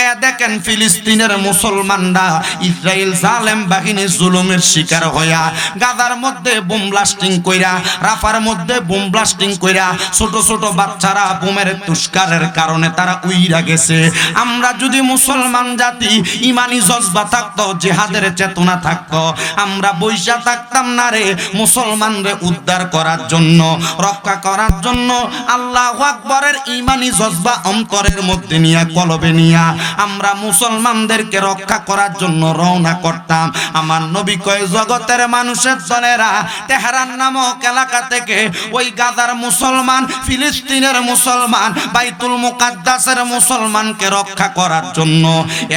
তাকায়া দেখেন ফিলিস্তিনের মুসলমানরা ইসরায়েল জালেম বাহিনীর জুলুমের শিকার হইয়া গাজার মধ্যে বোম ব্লাস্টিং কইরা, রাফার মধ্যে বোম ব্লাস্টিং কইরা ছোট ছোট বাচ্চারা বোমের তুষ্কারের কারণে তারা উইরা গেছে। আমরা যদি মুসলমান জাতি ইমানি জজবা থাকতো, জিহাদের চেতনা থাকতো, আমরা বইসা থাকতাম না রে। মুসলমানরে উদ্ধার করার জন্য, রক্ষা করার জন্য আল্লাহু আকবরের ইমানি জজবা অন্তরের মধ্যে নিয়ে, কলবে নিয়া আমরা মুসলমানদেরকে রক্ষা করার জন্য রওনা করতাম। আমার নবী কয়, জগতের মানুষের দলেরা তেহরান নামক এলাকা থেকে ওই গাজার মুসলমান, ফিলিস্তিনের মুসলমান, বাইতুল মুকাদ্দাসের মুসলমানকে রক্ষা করার জন্য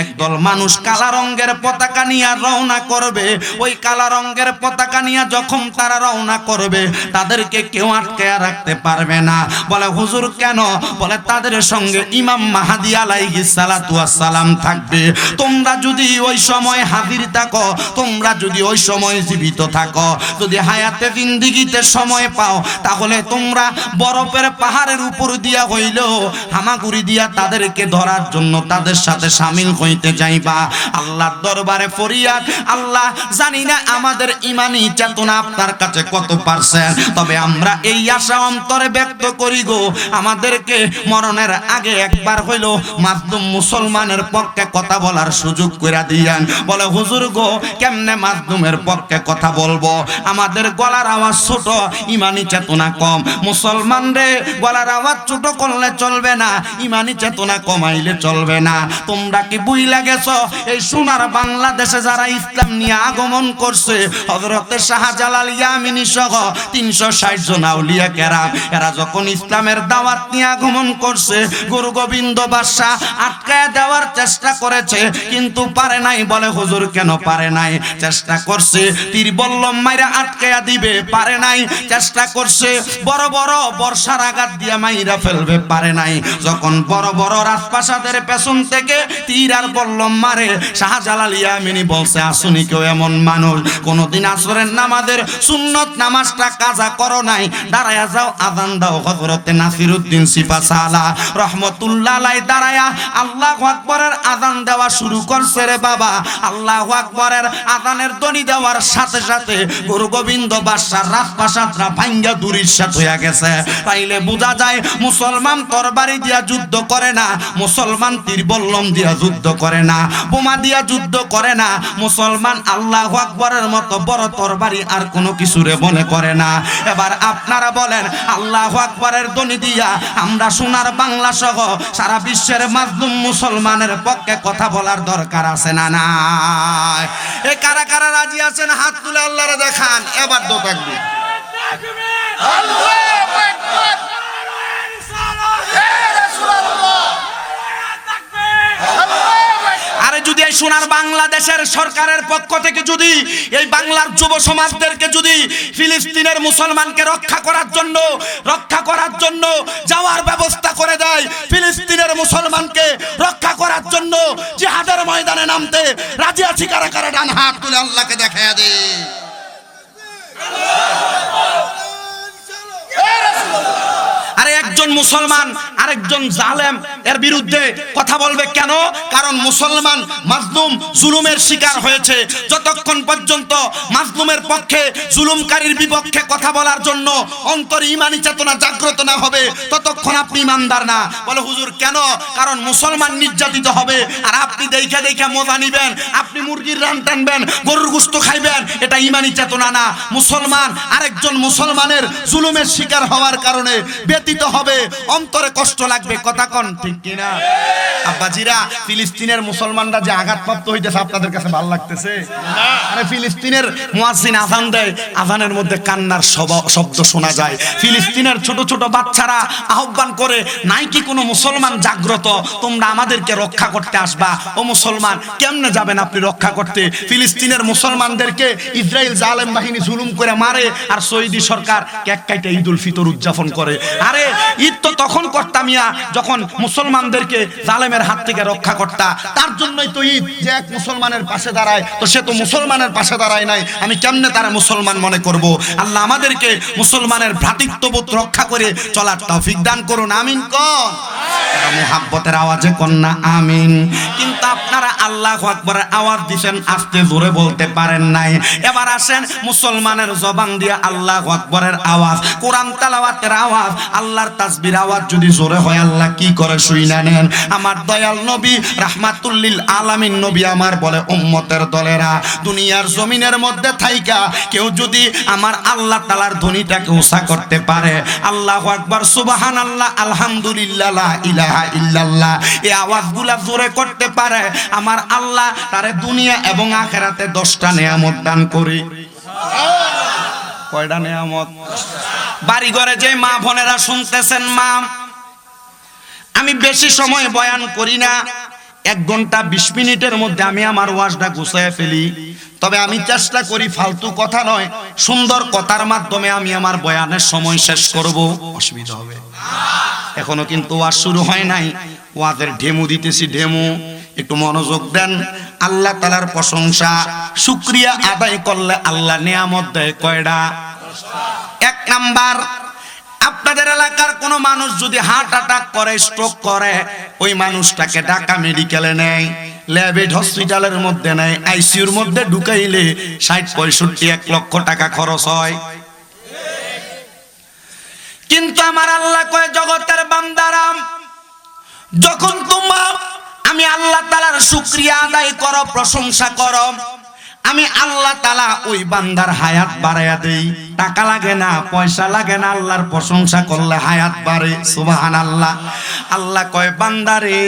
একদল মানুষ কালা রঙের পতাকা নিয়ে রওনা করবে। ওই কালা রঙের পতাকা নিয়ে যখন তারা রওনা করবে, তাদেরকে কেউ আটকে রাখতে পারবে না। বলে হুজুর কেন? বলে তাদের সঙ্গে ইমাম মাহদী আলাইহিস সালাতু ওয়াস সালাম থাকবে। তোমরা যদি ওই সময় হাজির থাকো, তোমরা যদি ওই সময় জীবিত থাকো, যদি হায়াতে জিন্দেগিতে সময় পাও, তাহলে তোমরা বরফের পাহাড়ের উপর দিয়া হইলেও হামাগুড়ি দিয়া তাদেরকে ধরার জন্য তাদের সাথে শামিল হইতে যাইবা। আল্লাহর দরবারে ফরিয়াদ, আল্লাহ জানি না আমাদের ইমানি চেতনা আপনার কাছে কত পারছেন, তবে আমরা এই আশা অন্তরে ব্যক্ত করি গো, আমাদেরকে মরণের আগে একবার হইল মাজলুম মুসলমানের পক্ষে কথা বলার সুযোগ করে দিয়েন। বলে হুজুর গো, কেমনে মাজলুমের পক্ষে কথা বলবো? আমাদের গলার আওয়াজ ছোট, ইমানি চেতনা কম। মুসলমান রে, গলার আওয়াজ ছোট করলে চলবে না, ইমানি চেতনা কমাইলে চলবে না। তোমরা কি বুইলা গেছো এই সোনার বাংলাদেশে যারা ইসলাম নিয়ে আগমন করছে, হযরতে শাহজালাল ইয়ামিনী সহ 360 জন আউলিয়া কেরাম, এরা যখন ইসলামের দাওয়াত নিয়ে আগমন করছে, গুরু গোবিন্দ বাদশাহ আটকায় দেওয়ার চেষ্টা করেছে, কিন্তু পারে নাই। বলে হুজুর কেন পারে নাই? চেষ্টা করছে তীর বল্লম মাইরা আটকায়া দিবে, পারে নাই। চেষ্টা করছে বড় বড় বর্ষার আঘাত দিয়া মাইরা ফেলবে, পারে নাই। যখন বড় বড় রাজপ্রাসাদের পেছন থেকে তীর আর বল্লম মারে, শাহজালাল ইয়ামিনী বলছে, আসুনি কেউ এমন মানুষ কোনদিন আসরের নামাজের সুন্নত নামাজটা কাজা করো নাই, দাঁড়ায়া যাও, আযান দাও। হযরতে নাসিরউদ্দিন সিপাসালা রহমাতুল্লাহ আলাইহি দাঁড়ায়া আল্লাহু আকবরের আযান দেওয়া শুরু করছে রে বাবা। আল্লাহু আকবরের আযানের ধ্বনি দেওয়ার সাথে সাথে গুরু গোবিন্দ বাদশার রাজপ্রাসাদরা ভাঙ্গা দুরিশাত হয়ে গেছে। তাইলে বোঝা যায় মুসলমান তরবারি দিয়া যুদ্ধ করে না, মুসলমান তীর বল্লম দিয়া যুদ্ধ করে না, বোমা দিয়া যুদ্ধ করে না। মুসলমান আল্লাহু আকবরের মতো বড় তরবারি আর কোনো কিছুরে মনে করে না। এবার আপনারা বলেন, আল্লাহু আকবরের ধ্বনি দিয়া আমরা সোনার বাংলা সহ সারা বিশ্বের মাজলুম মুসলমানের পক্ষে কথা বলার দরকার আছে না নাই? এই কারা কারা রাজি আছেন হাত তুলে আল্লাহরে দেখান। এবার দো তাকবীর, আল্লাহু আকবার, আরে যদি এই সোনার বাংলাদেশের সরকারের পক্ষ থেকে যদি এই বাংলার যুব সমাজদেরকে যদি ফিলিস্তিনের মুসলমানকে রক্ষা করার জন্য যাওয়ার ব্যবস্থা করে দেয়, ফিলিস্তিনের মুসলমানকে রক্ষা করার জন্য জিহাদের ময়দানে নামতে রাজি আছি কারা কারা? ডান হাত তুলে আল্লাহকে দেখায়া দে। আরে একজন মুসলমান আরেকজন জালেম এর বিরুদ্ধে কথা বলবে কেন? কারণ মুসলমান মাজলুম জুলুমের শিকার হয়েছে। যতক্ষণ পর্যন্ত মাজলুমের পক্ষে, জুলুমকারীর বিপক্ষে কথা বলার জন্য অন্তরে ঈমানি চেতনা জাগ্রত না হবে, ততক্ষণ আপনি ইমানদার না। বলে হুজুর কেন? কারণ মুসলমান নির্যাতিত হবে, আর আপনি দেখা দেখা মজা নিবেন, আপনি মুরগির রান টানবেন, গরুর গোশত খাইবেন, এটা ঈমানি চেতনা না। মুসলমান আরেকজন মুসলমানের জুলুমের শিকার হওয়ার কারণে ব্যতীত হবে, অন্তরে কষ্ট লাগবে। কথা কোন ঠিক কিনা? আব্বাজিরা, ফিলিস্তিনের মুসলমানরা যে আঘাতপ্রাপ্ত হইতেছে আপনাদের কাছে ভালো লাগতেছে? আরে ফিলিস্তিনের মুয়াজ্জিন আযান দেয়, আযানের মধ্যে কান্নার শব্দ শোনা যায়। ফিলিস্তিনের ছোট ছোট বাচ্চারা আহ্বান করে, নাই কি কোনো মুসলমান জাগ্রত, তোমরা আমাদেরকে রক্ষা করতে আসবা? ও মুসলমান, কেমনে যাবেন আপনি রক্ষা করতে? ফিলিস্তিনের মুসলমানদেরকে ইসরায়েল জালেম বাহিনী জুলুম করে মারে, আর সৌদি সরকার কেক কাইটে ঈদ উল ফিতর উদযাপন করে। আরে ঈদ তো তখন করতাম ইয়া যখন মুসলমানদেরকে জালেমের হাত থেকে রক্ষা করতা। তার জন্যই তো ঈদ, যে এক মুসলমানের পাশে দাঁড়ায়, তো সে তো মুসলমানের পাশে দাঁড়ায় নাই, আমি কেমনে তারা মুসলমান মনে করব? আল্লাহ আমাদেরকে মুসলমানের ভ্রাতৃত্ববোধ রক্ষা করে চলার তৌফিক দান করুন, আমিন কোন। এবার মুহাব্বতের আওয়াজে কন্যা আমিন। কিন্তু আপনারা আল্লাহু আকবারের আওয়াজ দিবেন, আস্তে জোরে বলতে পারেন নাই। এবার আসেন মুসলমানের জবান দিয়ে আল্লাহু আকবারের আওয়াজ, কোরআন তেলাওয়াতের আওয়াজ, আল্লাহর তাসবির আওয়াজ যদি জোরে হয় আল্লাহ কি করে শুইনা নেন। আমার দয়াল নবী রাহমাতুল লিল আলামিন নবী আমার বলে, উম্মতের দলেরা, দুনিয়ার জমিনের মধ্যে থাইকা কেউ যদি আমার আল্লাহ তাআলার ধ্বনিটাকে উঁচা করতে পারে, আল্লাহু আকবার, সুবহানাল্লাহ, আলহামদুলিল্লাহ, লা ইলাহা ইল্লাল্লাহ, এই আওয়াজগুলা জোরে করতে পারে, আমার আল্লাহ তারে দুনিয়া এবং আখিরাতে 10টা নেয়ামত দান করে। কয়টা নেয়ামত? বাড়ি ঘরে যে মা বোনেরা শুনতেছেন, মা আমি বেশি সময় বয়ান করি না, 1 ঘন্টা 20 মিনিটের মধ্যে আমি আমার ওয়াজটা গুছায় ফেলি। তবে আমি চেষ্টা করি ফালতু কথা নয়, সুন্দর কথার মাধ্যমে আমি আমার বয়ানের সময় শেষ করব। অসুবিধা হবে? এখনো কিন্তু ওয়াজ শুরু হয় নাই, ওয়াজের ঢেমু দিতেছি, ঢেমু একটু মনোযোগ দেন। আল্লাহ তাআলার প্রশংসা শুকরিয়া আদায় করলে আল্লাহ নিয়ামত দেয় কয়টা? 1 নাম্বার, আপনাদের এলাকার কোন মানুষ যদি হার্ট অ্যাটাক করে, স্ট্রোক করে, ওই মানুষটাকে ঢাকা মেডিকেলে নেয়, ল্যাবেড হসপিটালের মধ্যে নেয়, আইসিইউর মধ্যে ঢুকাইলে 60-65-1 লক্ষ টাকা খরচ হয়। কিন্তু আমার আল্লাহ কয়, জগতের বান্দারাম, যখন তোমরা আমি আল্লাহ তাআলার শুকরিয়া আদায় করো, প্রশংসা করো, আমি আল্লাহ তাআলা ওই বান্দার হায়াত বাড়ায়া দেই। টাকা লাগে না, পয়সা লাগে না, আল্লাহর প্রশংসা করলে হায়াত বাড়ে। সুবহানাল্লাহ। আল্লাহ কয়, বান্দারে,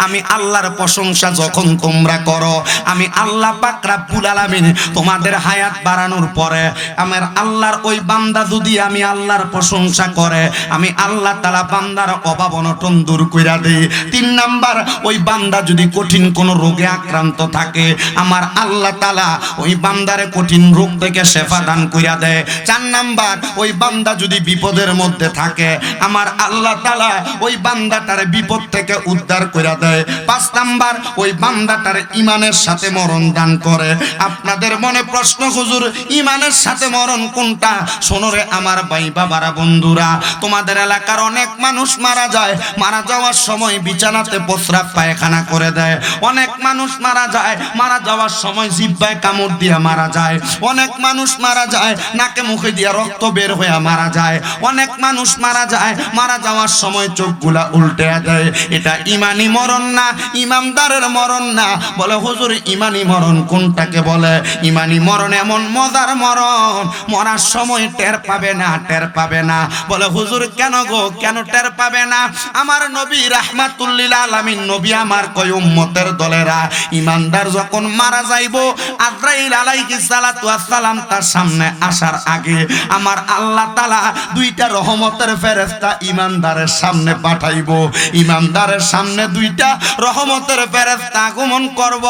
আমি আল্লাহর প্রশংসা যখন তোমরা করো, আমি আল্লাহ পাক রব্বুল আলামিন তোমাদের হায়াত বাড়ানোর পরে আমার আল্লাহর ওই বান্দা যদি আমি আল্লাহর প্রশংসা করে, আমি আল্লাহ তাআলা বান্দার অভাব অনটন দূর কইরা দেই। 3 নাম্বার, ওই বান্দা যদি কঠিন কোন রোগে আক্রান্ত থাকে, আমার আল্লাহ তাআলা ওই বান্দারে কঠিন রোগ থেকে শেফা দান কইরা দেয়। 4 নাম্বার, ওই বান্দা যদি বিপদের মধ্যে থাকে, আমার আল্লাহ তাআলা ওই বান্দাটার বিপদ থেকে উদ্ধার কইরা দেয়। 5 নাম্বার, ওই বান্দাটার ঈমানের সাথে মরণ দান করে। আপনাদের মনে প্রশ্ন, হুজুর ঈমানের সাথে মরণ কোনটা? শোনো রে আমার ভাই বাবারা, বন্ধুরা, তোমাদের এলাকার অনেক মানুষ মারা যায়, মারা যাওয়ার সময় বিছানাতে প্রস্রাব পায়খানা করে দেয়। অনেক মানুষ মারা যায়, মারা যাওয়ার সময় জিহ্বায় কামড় দিয়ে মারা যায়। অনেক মানুষ মারা যায়, নাকে মুখে দিয়ে রক্ত বের হয়ে মারা যায়। অনেক মানুষ মারা যায়, মারা যাওয়ার সময় চোখগুলা উল্টে দেয়। এটা ইমানি মরণ না, ইমানদারের মরণ না। বলে, হুজুর ইমানি মরণ কোনটাকে বলে? ইমানি মরণ এমন মজার মরণ, মরার সময় টের পাবে না, টের পাবে না। বলে, হুজুর কেন গো, কেন টের পাবে না? আমার নবী রাহমাতুল লিল আলামিন নবী আমার কয়, উম্মতের দলেরা, ইমানদার যখন মারা যাইবো, আজরাইল আলাইহিস সালাতু ওয়াস সালাম তার সামনে আসার আগে আমার আল্লাহ তাআলা 2টা রহমতের ফেরেশতা ইমানদারের সামনে পাঠাইবো। ইমানদারের সামনে 2টা রহমতের ফেরেশতা আগমন করব।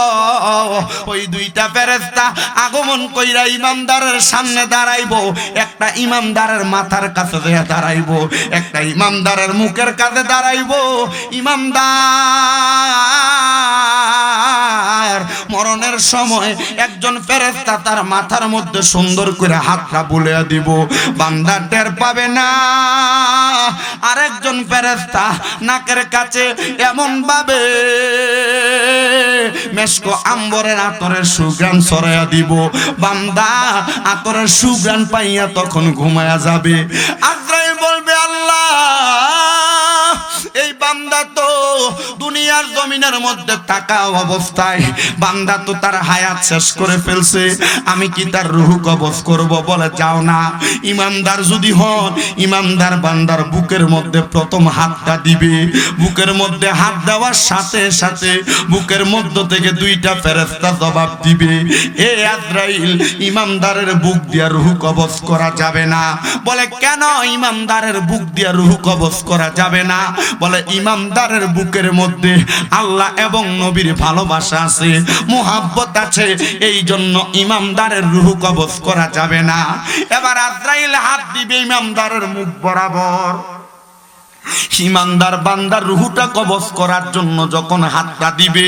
ওই 2টা ফেরেশতা আগমন কইরা ইমানদারের সামনে দাঁড়াইবো। একটা ইমানদারের মাথার কাছে দাঁড়াইবো, একটা ইমানদারের মুখের কাছে দাঁড়াইবো। ইমানদার মরণের সময় একজন ফেরেশতা তার মাথার মধ্যে সুন্দর করে হাতটা বুলিয়ে দিব, বান্দা টের পাবে না। আরেকজন ফেরেশতা নাকের কাছে এমন ভাবে মেশকো আম্বরের আতরের সুঘ্রাণ ছড়াইয়া দিব, বান্দা আতরের সুঘ্রাণ পাইয়া তখন ঘুমায়া যাবে। আজরাইল বলবে, আল্লাহ, এই বান্দা তো দুনিয়ার জমিনের মধ্যে থাকা অবস্থায় বান্দা তো তার হায়াত শেষ করে ফেলছে, আমি কি তার রূহ কবজ করব? বলে, যাও না। ইমানদার যদি হন, ইমানদার বান্দার বুকের মধ্যে প্রথম হাতটা দিবে। বুকের মধ্যে হাত দেওয়ার সাথে সাথে বুকের মধ্য থেকে 2টা ফেরেশতা জবাব দিবে, এ আজরাইল, ইমানদারের বুক দিয়া রূহ কবজ করা যাবে না। বলে, কেন ইমানদারের বুক দিয়া রূহ কবজ করা যাবে না? বলে, ইমানদারের বুকের মধ্যে আল্লাহ এবং নবীর ভালোবাসা আছে, মুহাব্বত আছে, এই জন্য ইমানদারের রূহ কবজ করা যাবে না। এবার আজরাইল হাত দিবে ইমানদারের মুখ বরাবর। ইমানদার বান্দার রুহুটা কবজ করার জন্য যখন হাতটা দিবে,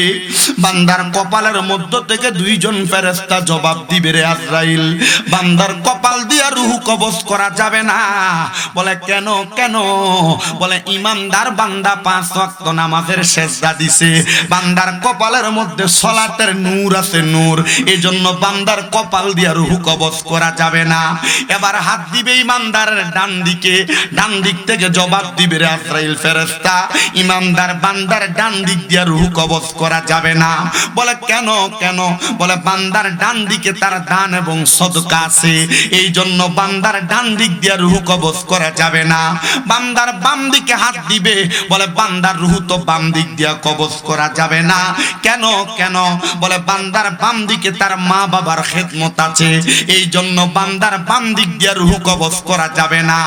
বান্দার কপালের মধ্য থেকে দুইজন ফেরেশতা জবাব দিবে, রে আজরাইল, বান্দার কপাল দিয়া রুহু কবজ করা যাবে না। বলে কেন কেন? বলে ইমানদার বান্দা 5 ওয়াক্ত নামাজের সেজদা দিছে, বান্দার কপালের মধ্যে সালাতের নূর আছে, নূর, এজন্য বান্দার কপাল দিয়া রুহু কবজ করা যাবে না। এবার হাত দিবে ইমানদারের ডান দিকে, ডান দিক থেকে জবাব দিবে, রে আজরাইল ফেরেশতা, ইমানদার বান্দার ডান দিক দিয়া রুহু কবজ করা যাবে না। বলে কেন কেন? বলে বান্দার ডান দিকে তার দান এবং সদকা আছে, এই জন্য বান্দার ডান দিক দিয়া রুহু কবজ করা যাবে না। বান্দার বাম দিকে হাত দিবে, বলে বান্দার রুহু তো বাম দিক দিয়া কবজ করা যাবে না। কেন কেন? বলে বান্দার বাম দিকে তার মা বাবার খেদমত আছে, এই জন্য বান্দার বাম দিক দিয়া রুহু কবজ করা যাবে না।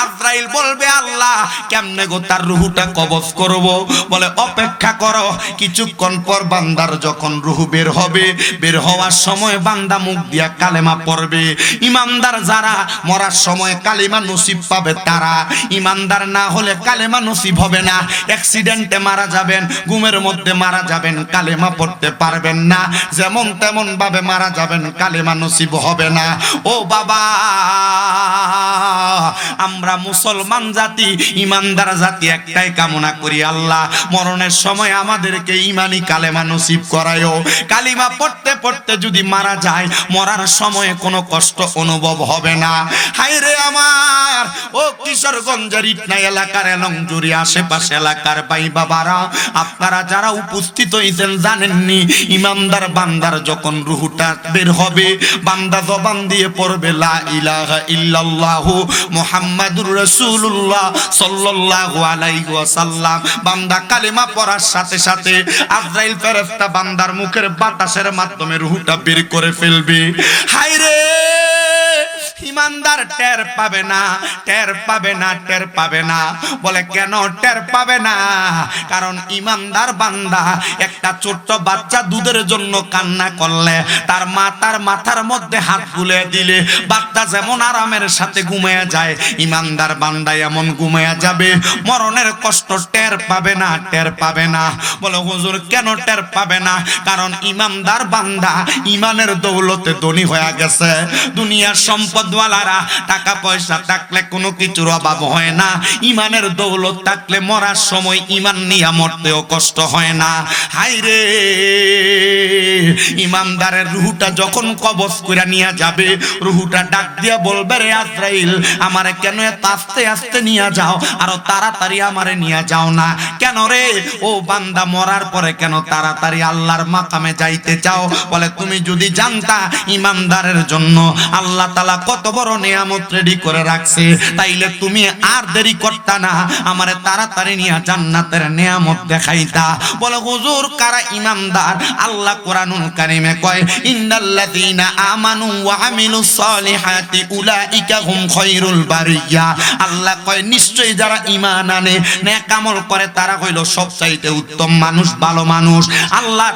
আজরাইল বলবে, আল্লাহ কেমনে গো তার রুহুটা কবজ করব? বলে অপেক্ষা করো, কিছুক্ষণ পর বান্দার যখন রুহু বের হবে, বের হওয়ার সময় বান্দা মুখ দিয়া কালেমা পড়বে। ইমানদার যারা মরার সময় কালিমা নসিব পাবে তারা, ইমানদার না হলে কালেমা নসিব হবে না। অ্যাক্সিডেন্টে মারা যাবেন, ঘুমের মধ্যে মারা যাবেন, কালেমা পড়তে পারবেন না, যেমন তেমন ভাবে মারা যাবেন, কালেমা নসিব হবে না। ও বাবা, আমরা মুসলমান জাতি, ইমানদার জাতি একটাই কামনা করি, আল্লাহ মরণের সময় আমাদেরকে ইমানি কালেমা নসিব করায়ও। কালিমা পড়তে পড়তে যদি মারা যায়, মরার সময় কোনো কষ্ট অনুভব হবে না। হায় রে আমার ও কিশোরগঞ্জের ইটনা এলাকার এলংজুরি আশেপাশে এলাকার ভাই বাবারা, আপনারা যারা উপস্থিত হয়েছেন জানেননি, ইমানদার বান্দার যখন রুহুটা বের হবে, বান্দা জবান দিয়ে পড়বে লা ইলাহা ইল্লাল্লাহু মুহাম্মাদুর রাসূলুল্লাহ সাল্লাল্লাহু আলাইহি ওয়াসাল্লাম। বান্দা কালেমা পড়ার সাথে সাথে আজরাইল ফেরেশতা বান্দার মুখের বাতাসের মাধ্যমে রুহুটা বের করে ফেলবে। হায় রে, ইমানদার টের পাবে না, টের পাবে না, টের পাবে না। বলে কেন টের পাবে না? কারণ ইমানদার বান্দা একটা ছোট্ট বাচ্চা দুধের জন্য কান্না করলে তার মা তার মাথার মধ্যে হাত বুলে দিলে বাচ্চা যেমন আরামের সাথে ঘুমিয়ে যায়, ইমানদার বান্দা এমন ঘুমিয়ে যাবে, মরণের কষ্ট টের পাবে না, টের পাবে না। বলে হুজুর কেন টের পাবে না? কারণ ইমানদার বান্দা ইমানের দৌলতে ধনী হয়ে গেছে। দুনিয়ার সম্পদওয়ালারা টাকা পয়সা থাকলে কোনো কিছুর অভাব হয় না, ইমানের দৌলত থাকলে মরার সময় ইমান নিয়ে মরতেও কষ্ট হয় না। হায় রে, ইমানদারের রুহুটা যখন কবজ করে নিয়ে যাবে, রুহুটা ডাক দিয়া বলবে, রে আজরাইল আমারে কেন এত আস্তে আস্তে নিয়ে যাও, আরো তাড়াতাড়ি আমারে নিয়ে যাও না কেন রে? ও বান্দা মরার পরে কেন তাড়াতাড়ি আল্লাহর মাকামে যাইতে চাও? বলে তুমি যদি জানতা ইমানদারের জন্য আল্লাহ তাআলা কত বড় নিয়ামত রেডি করে রাখছে, তাইলে তুমি আর দেরি করতা না, আমারে তাড়াতাড়ি নিয়ে জান্নাতের নিয়ামত দেখাইতা। বলে হুজুর কারা ইমানদার? আল্লাহ কোরআনুল কারীমে কয়, ইন্নাল্লাযীনা আমানু ওয়া আমিলুস সালিহাতি উলাইকা হুম খায়রুল বারিয়া। আল্লাহ কয় নিশ্চয়ই যারা ঈমান আনে, নেক আমল করে, তারা হইল সবচাইতে উত্তম মানুষ, ভালো মানুষ। আল্লাহ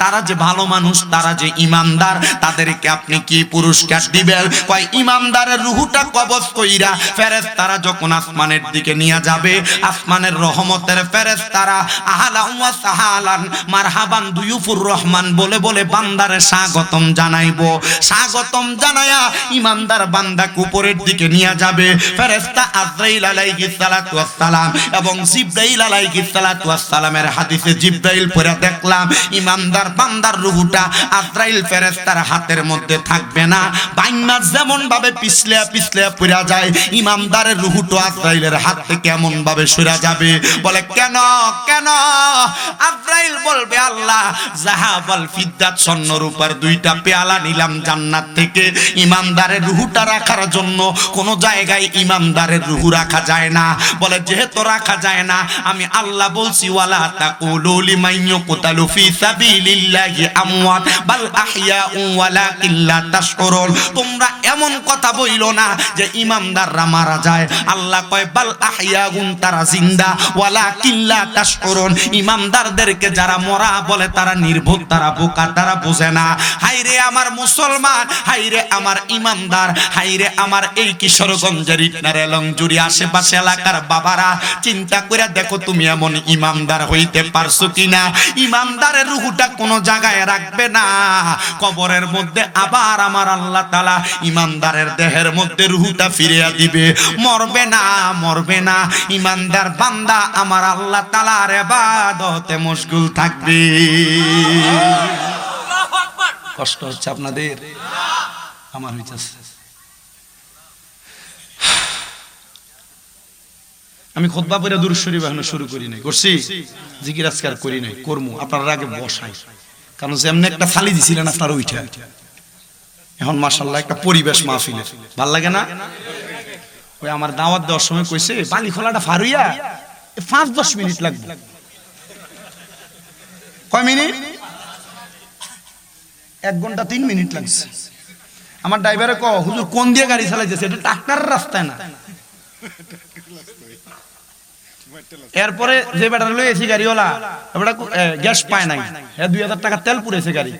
তারা যে ভালো মানুষ, তারা যে ইমানদার, তাদেরকে আপনি কি পুরস্কার দিবেন? কয় ইমানদারের রুহুটা কবজ কইরা ফেরেশতারা যখন আসমানের দিকে নিয়ে যাবে, আসমানের রহমতের ফেরেশতারা আহলান ওয়া সাহালান মারহাবান দুয়ুফুর রহমান বলে বলে বান্দারে স্বাগতম জানাইবো। স্বাগতম জানায়া ইমানদার বান্দাকে উপরের দিকে নিয়ে যাবে। ফেরেশতা আজরাইল আলাইহিস সালাতু ওয়াস সালাম এবং জিবরাইল আলাইহিস সালাতু ওয়াস সালামের হাদিসে জিবরাইল পড়ে দেখলাম, ইমানদার বান্দার রুহুটা আজরাইল ফেরেশতার হাতের মধ্যে থাকবে না, বাইন্না যেমন ভাবে পিছলে পিছলে পড়ে যায়, ইমানদারের রুহুটা আজরাইলের হাত থেকে এমন ভাবে সরে যাবে। বলে কেন কেন? আজরাইল বলবে, আল্লাহ যাহাবাল ফিদ্দাত স্বর্ণ রূপার 2টা পেয়ালা নিলাম জান্নাত থেকে, ইমানদারের রুহুটা রাখার জন্য কোন জায়গায় ইমানদারের রুহু রাখা যায় না। বলে যেহেতু রাখা যায় না, আমি আল্লাহ বলছি, ওয়ালা তাকুলু লিমান ইউকতালু ফি সাবিলিল্লাহি আমওয়াত বাল আহইয়াউ ওয়ালাকিন লা তাশউরুন। তোমরা এমন কথা বইলো না যে ইমানদাররা মারা যায়। আল্লাহ কয় বাল আহইয়াউন, তারা জিন্দা, ওয়ালাকিন লা তাশউরুন। ইমানদারদেরকে যারা মরা বলে তারা নির্বোধ, তারা বোকা, তারা বোঝে না। হাইরে আমার মুসলমান, হাইরে আমার ইমানদার, হাইরে আমার এই কিশোরগঞ্জের ইটনারে লংজুরি আশেপাশে এলাকার বাবারা, চিন্তা করে দেখো তুমি এমন ইমানদার হইতে পারছো কিনা। ইমানদারের রূহটা কোনো জায়গায় রাখবে না, কবরের মধ্যে আবার আমার আল্লাহ তাআলা ইমানদারের দেহের মধ্যে রূহটা ফিরিয়ে দিবে। মরবে না, মরবে না। ইমানদার বান্দা আমার আল্লাহ তাআলার ইবাদতে মশগুল থাকবে। কষ্ট হচ্ছে আপনাদের? আমার হইতাছে। আমি খুতবা পড়ে দুরূদ শরীফ এখনো শুরু করি নাই, করছি জিকির আজকার করি নাই, করমু। আপনারা আগে বসাই, কারণ যেমন একটা থালি দিছিলেন আপনারা উঠা, এখন মাশাআল্লাহ একটা পরিবেশ মাহফিলে ভাল লাগে না? ওই আমার দাওয়াত দেওয়ার সময় কইছে বালি খোলাটা ফারুইয়া 5-10 মিনিট লাগবে। কয় মিনিট? 1 ঘন্টা 3 মিনিট লাগছে। আমার ড্রাইভারে ক হুজুর কোন দিয়ে গাড়ি চালাইতেছে, এটা ট্রাক্টরের রাস্তায় না। এরপরে যে বেটা লই এসি গাড়িওয়ালা, বেটা গ্যাস পায় নাই, 2000 টাকা তেল পুড়েছে গাড়ি,